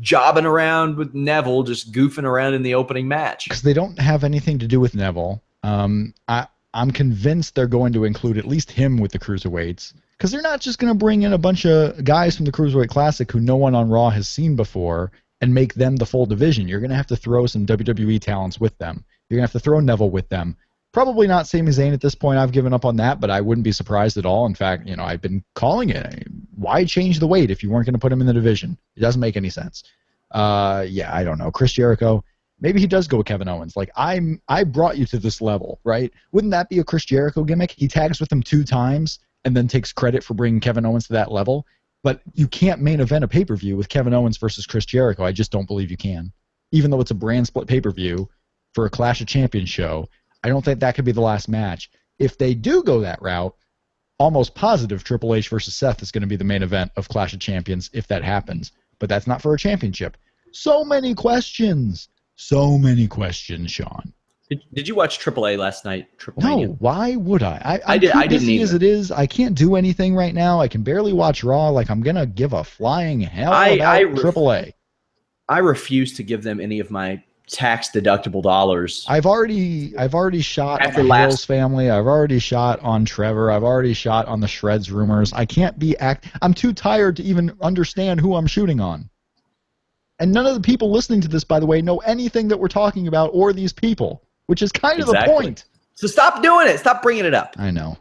jobbing around with Neville, just goofing around in the opening match. Because they don't have anything to do with Neville. I'm convinced they're going to include at least him with the Cruiserweights. Because they're not just going to bring in a bunch of guys from the Cruiserweight Classic who no one on Raw has seen before and make them the full division. You're going to have to throw some WWE talents with them. You're going to have to throw Neville with them. Probably not Sami Zayn at this point. I've given up on that, but I wouldn't be surprised at all. In fact, I've been calling it. Why change the weight if you weren't going to put him in the division? It doesn't make any sense. Yeah, I don't know. Chris Jericho, maybe he does go with Kevin Owens. Like, I brought you to this level, right? Wouldn't that be a Chris Jericho gimmick? He tags with him 2 times and then takes credit for bringing Kevin Owens to that level. But you can't main event a pay-per-view with Kevin Owens versus Chris Jericho. I just don't believe you can. Even though it's a brand split pay-per-view for a Clash of Champions show, I don't think that could be the last match. If they do go that route, almost positive Triple H versus Seth is going to be the main event of Clash of Champions if that happens. But that's not for a championship. So many questions. So many questions, Sean. Did you watch AAA last night? No, why would I? I didn't either. As it is, I can't do anything right now. I can barely watch Raw. Like, I'm gonna give a flying hell about AAA. I refuse to give them any of my tax-deductible dollars. I've already shot on the Hales family. I've already shot on Trevor. I've already shot on the Shreds rumors. I can't be I'm too tired to even understand who I'm shooting on. And none of the people listening to this, by the way, know anything that we're talking about or these people. Which is kind of the point. So stop doing it. Stop bringing it up. I know.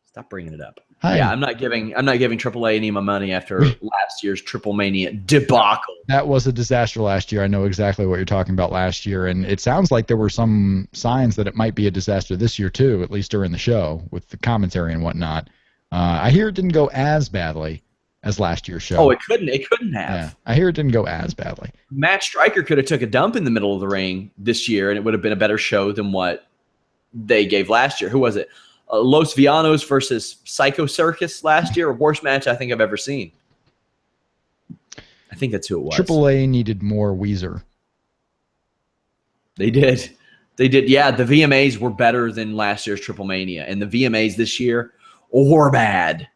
Stop bringing it up. Hi. Yeah, I'm not giving AAA any of my money after last year's Triple Mania debacle. That was a disaster last year. I know exactly what you're talking about last year, and it sounds like there were some signs that it might be a disaster this year too, at least during the show with the commentary and whatnot. I hear it didn't go as badly as last year's show. Oh, it couldn't have. Yeah, I hear it didn't go as badly. Matt Stryker could have took a dump in the middle of the ring this year, and it would have been a better show than what they gave last year. Who was it? Los Villanos versus Psycho Circus last year, a worst match I think I've ever seen. I think that's who it was. AAA needed more Weezer. They did. Yeah, the VMAs were better than last year's Triple Mania, and the VMAs this year were bad.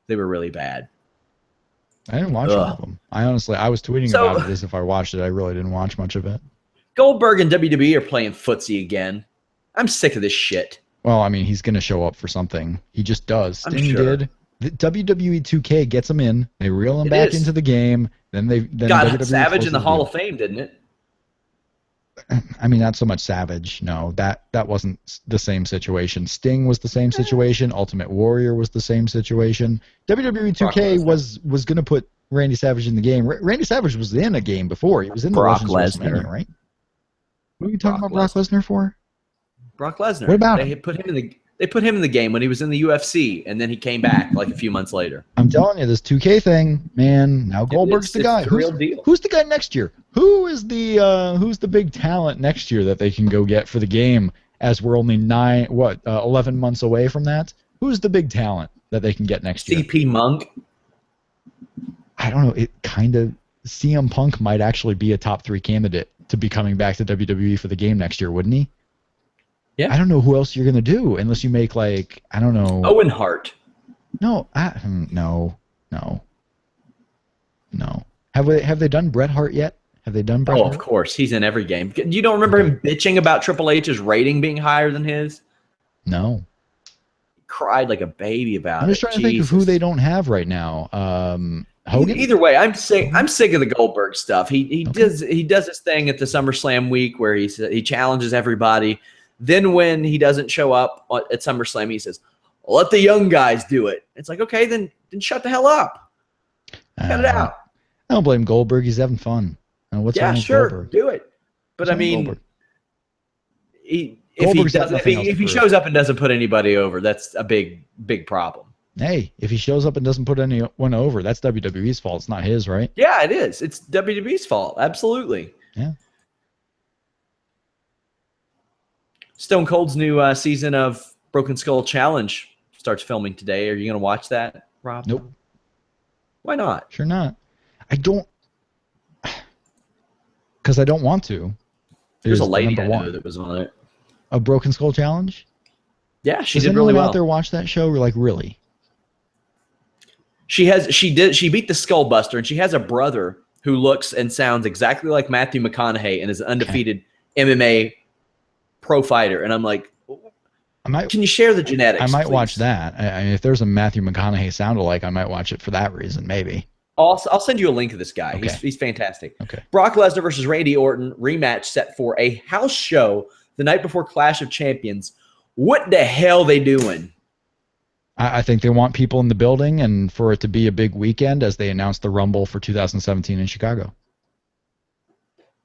They were really bad. I didn't watch all of them. I was tweeting about it as if I watched it. I really didn't watch much of it. Goldberg and WWE are playing footsie again. I'm sick of this shit. Well, I mean, he's going to show up for something. He just does. Sting did. The WWE 2K gets him in. They reel him back into the game. Then got WWE Savage in the Hall of Fame, didn't it? I mean, not so much Savage. No, that wasn't the same situation. Sting was the same situation. Ultimate Warrior was the same situation. WWE 2K was going to put Randy Savage in the game. Randy Savage was in a game before. He was in the Legends of WrestleMania, right? What are you talking about Brock Lesnar for? Brock Lesnar. What about They put him in the game when he was in the UFC, and then he came back like a few months later. I'm telling you, this 2K thing, man. Now Goldberg's the guy. Real deal. Who's the guy next year? Who's the big talent next year that they can go get for the game? As we're only 11 months away from that. Who's the big talent that they can get next year? CP Monk. I don't know. It kind of CM Punk might actually be a top 3 candidate to be coming back to WWE for the game next year, wouldn't he? Yeah. I don't know who else you're gonna do unless you make I don't know. Owen Hart. No, no. Have they done Bret Hart yet? Have they done Bret Hart? Of course. He's in every game. You don't remember him bitching about Triple H's rating being higher than his? No. He cried like a baby about it. I'm just trying to think of who they don't have right now. Hogan? Either way, I'm sick of the Goldberg stuff. He does his thing at the SummerSlam week where he challenges everybody. Then when he doesn't show up at SummerSlam, he says, "Let the young guys do it." It's like, okay, then shut the hell up. Cut it out. I don't blame Goldberg. He's having fun. What's wrong with Goldberg? Do it. But I mean, if he shows up and doesn't put anybody over, that's a big problem. Hey, if he shows up and doesn't put anyone over, that's WWE's fault. It's not his, right? Yeah, it is. It's WWE's fault. Absolutely. Yeah. Stone Cold's new season of Broken Skull Challenge starts filming today. Are you going to watch that, Rob? Nope. Why not? Sure not. I don't, because I don't want to. There's a lady I know that was on it. A Broken Skull Challenge? Yeah, she Does did really anyone well. out there watch that show? Like, really? She beat the Skullbuster, and she has a brother who looks and sounds exactly like Matthew McConaughey and is an undefeated MMA pro fighter. And I'm like, can you share the genetics? I might please? watch that. I mean, if there's a Matthew McConaughey sound-alike, I might watch it for that reason, maybe. I'll send you a link of this guy. Okay. He's fantastic. Okay. Brock Lesnar versus Randy Orton rematch set for a house show the night before Clash of Champions. What the hell they doing? I think they want people in the building and for it to be a big weekend as they announce the Rumble for 2017 in Chicago.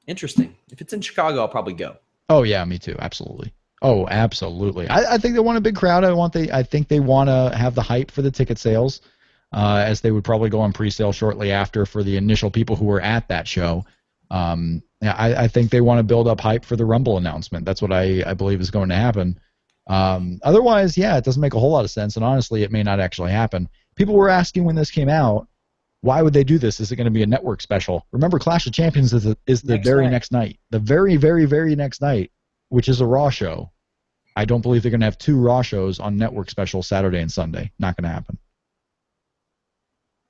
Interesting. If it's in Chicago, I'll probably go. Oh, yeah, me too. Absolutely. Oh, absolutely. I think they want a big crowd. I think they want to have the hype for the ticket sales, as they would probably go on pre-sale shortly after for the initial people who were at that show. I think they want to build up hype for the Rumble announcement. That's what I believe is going to happen. Otherwise, yeah, it doesn't make a whole lot of sense, and honestly, it may not actually happen. People were asking when this came out, why would they do this? Is it going to be a network special? Remember, Clash of Champions is the very next night. The very, very, very next night, which is a Raw show. I don't believe they're going to have 2 Raw shows on network special Saturday and Sunday. Not going to happen.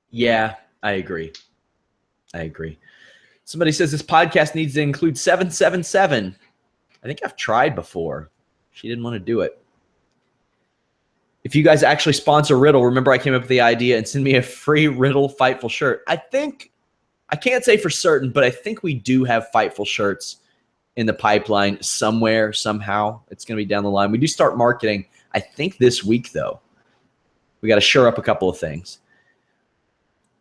Yeah, I agree. Somebody says this podcast needs to include 777. I think I've tried before. She didn't want to do it. If you guys actually sponsor Riddle, remember I came up with the idea and send me a free Riddle Fightful shirt. I can't say for certain, but I think we do have Fightful shirts in the pipeline somewhere, somehow. It's going to be down the line. We do start marketing, I think, this week, though. We got to shore up a couple of things.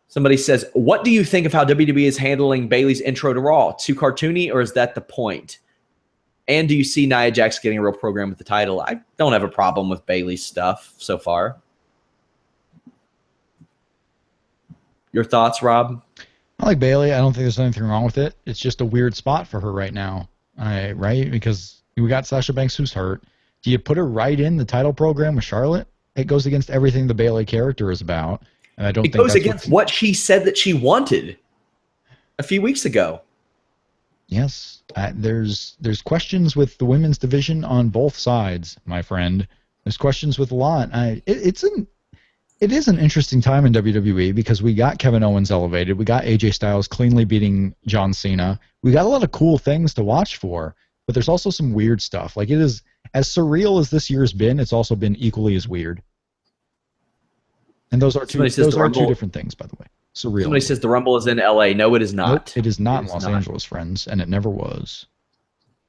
Somebody says, what do you think of how WWE is handling Bayley's intro to Raw? Too cartoony, or is that the point? And do you see Nia Jax getting a real program with the title? I don't have a problem with Bayley's stuff so far. Your thoughts, Rob? I like Bayley. I don't think there's anything wrong with it. It's just a weird spot for her right now, right? Because we got Sasha Banks who's hurt. Do you put her right in the title program with Charlotte? It goes against everything the Bayley character is about. And I don't think it goes against what she said that she wanted a few weeks ago. Yes. There's questions with the women's division on both sides, my friend. There's questions with a lot. It is an interesting time in WWE because we got Kevin Owens elevated. We got AJ Styles cleanly beating John Cena. We got a lot of cool things to watch for, but there's also some weird stuff. Like, it is as surreal as this year's been, it's also been equally as weird. And those are two different things, by the way. Surreal. Somebody says the Rumble is in LA. No, it is not. Nope, it is not in Los Angeles, friends, and it never was.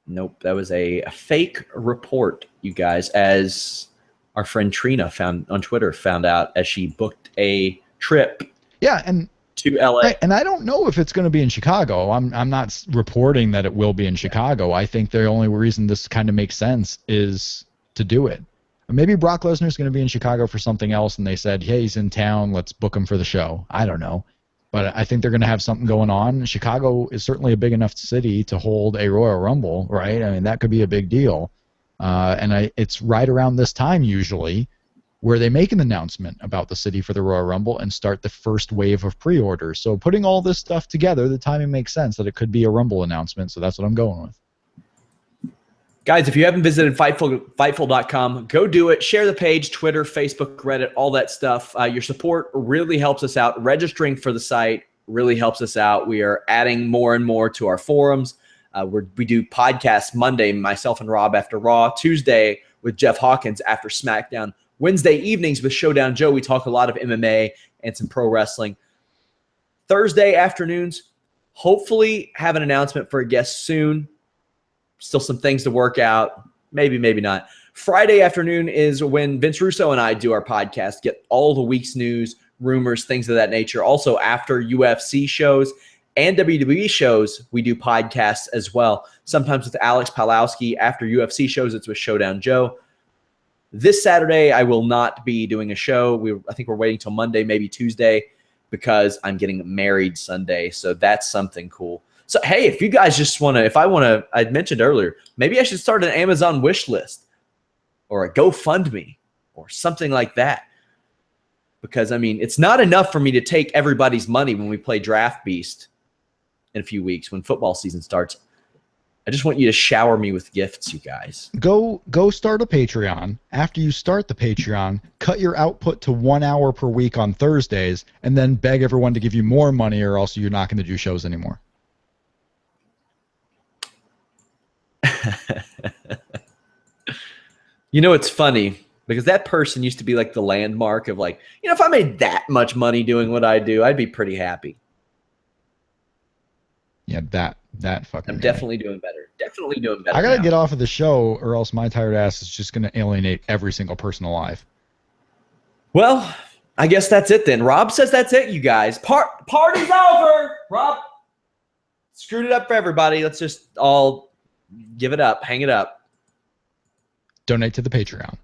Nope, that was a fake report, you guys, as our friend Trina found on Twitter found out as she booked a trip. Yeah, and to LA. Right, and I don't know if it's going to be in Chicago. I'm not reporting that it will be in Chicago. I think the only reason this kind of makes sense is to do it. Maybe Brock Lesnar is going to be in Chicago for something else, and they said, hey, he's in town, let's book him for the show. I don't know. But I think they're going to have something going on. Chicago is certainly a big enough city to hold a Royal Rumble, right? I mean, that could be a big deal. It's right around this time usually where they make an announcement about the city for the Royal Rumble and start the first wave of pre-orders. So putting all this stuff together, the timing makes sense that it could be a Rumble announcement, so that's what I'm going with. Guys, if you haven't visited Fightful.com, go do it. Share the page, Twitter, Facebook, Reddit, all that stuff. Your support really helps us out. Registering for the site really helps us out. We are adding more and more to our forums. We do podcasts Monday, myself and Rob after Raw. Tuesday with Jeff Hawkins after SmackDown. Wednesday evenings with Showdown Joe. We talk a lot of MMA and some pro wrestling. Thursday afternoons, hopefully have an announcement for a guest soon. Still some things to work out. Maybe, maybe not. Friday afternoon is when Vince Russo and I do our podcast, get all the week's news, rumors, things of that nature. Also, after UFC shows and WWE shows, we do podcasts as well. Sometimes with Alex Palowski. After UFC shows, it's with Showdown Joe. This Saturday, I will not be doing a show. I think we're waiting till Monday, maybe Tuesday, because I'm getting married Sunday. So that's something cool. So, hey, if you guys just want to, I mentioned earlier, maybe I should start an Amazon wish list or a GoFundMe or something like that. Because, I mean, it's not enough for me to take everybody's money when we play Draft Beast in a few weeks when football season starts. I just want you to shower me with gifts, you guys. Go start a Patreon. After you start the Patreon, cut your output to 1 hour per week on Thursdays, and then beg everyone to give you more money, or else you're not going to do shows anymore. You know, it's funny because that person used to be like the landmark of like, you know, if I made that much money doing what I do, I'd be pretty happy. Yeah, that fucking I'm guy. definitely doing better. Definitely doing better. I gotta now. get off of the show, or else my tired ass is just gonna alienate every single person alive. Well, I guess that's it then. Rob says that's it, you guys. Party's over. Rob screwed it up for everybody. Let's just all give it up. Hang it up. Donate to the Patreon.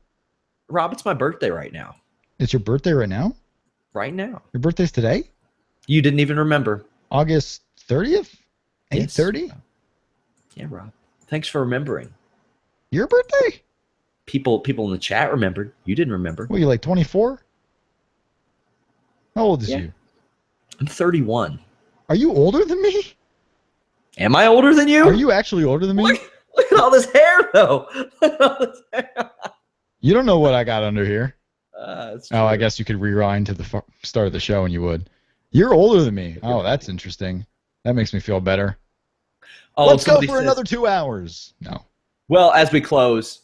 Rob, it's my birthday right now. It's your birthday right now? Right now. Your birthday's today? You didn't even remember. August 30th? 8:30? Yes. Yeah, Rob. Thanks for remembering. Your birthday? People in the chat remembered. You didn't remember. What, you like 24? How old is Yeah. you? I'm 31. Are you older than me? Am I older than you? Are you actually older than me? Look at all this hair, though. Look at all this hair. You don't know what I got under here. That's Oh, I true. guess you could rewind to the start of the show and you would. You're older than me. Oh, that's interesting. That makes me feel better. Oh, Let's go somebody for says- another 2 hours. No. Well, as we close,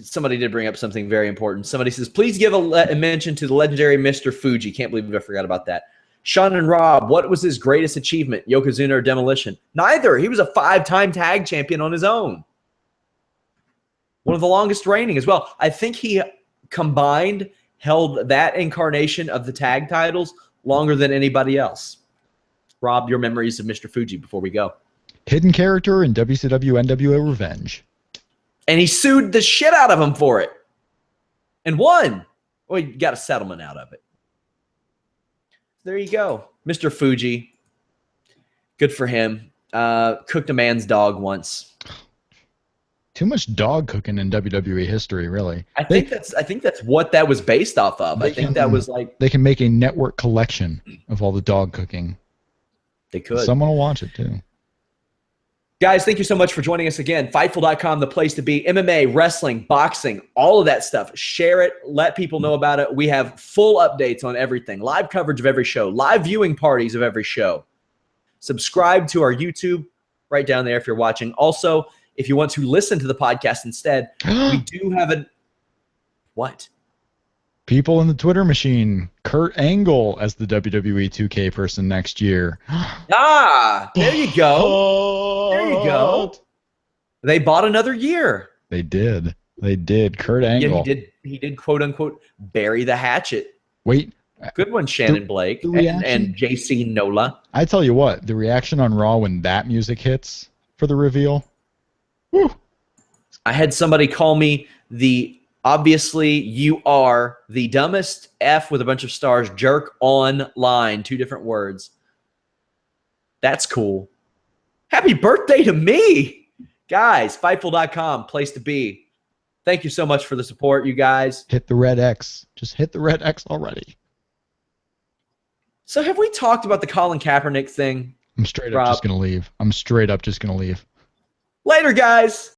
somebody did bring up something very important. Somebody says, please give a mention to the legendary Mr. Fuji. Can't believe I forgot about that. Sean and Rob, what was his greatest achievement? Yokozuna or Demolition? Neither. He was a 5-time tag champion on his own. One of the longest reigning as well. I think he combined held that incarnation of the tag titles longer than anybody else. Rob, your memories of Mr. Fuji before we go. Hidden character in WCW NWA Revenge. And he sued the shit out of him for it. And won. Well, he got a settlement out of it. There you go. Mr. Fuji. Good for him. Cooked a man's dog once. Too much dog cooking in WWE history, really. I think that's what that was based off of. I think that was like they can make a network collection of all the dog cooking. they could. Someone will watch it too. Guys, thank you so much for joining us again. Fightful.com, the place to be. MMA, wrestling, boxing, all of that stuff. Share it. Let people know about it. We have full updates on everything. Live coverage of every show. Live viewing parties of every show. Subscribe to our YouTube right down there if you're watching. Also, if you want to listen to the podcast instead, we do have a what? People in the Twitter machine. Kurt Angle as the WWE 2K person next year. Ah, there you go. There you go. They bought another year. They did. They did. Kurt Angle. Yeah, he did quote unquote bury the hatchet. Wait. Good one, Shannon Blake and JC Nola. I tell you what, the reaction on Raw when that music hits for the reveal. Woo. I had somebody call me obviously you are the dumbest F with a bunch of stars jerk online. 2 different words. That's cool. Happy birthday to me. Guys, Fightful.com, place to be. Thank you so much for the support, you guys. Hit the red X. Just hit the red X already. So have we talked about the Colin Kaepernick thing? I'm straight up Rob. just going to leave. I'm straight up just going to leave. Later, guys.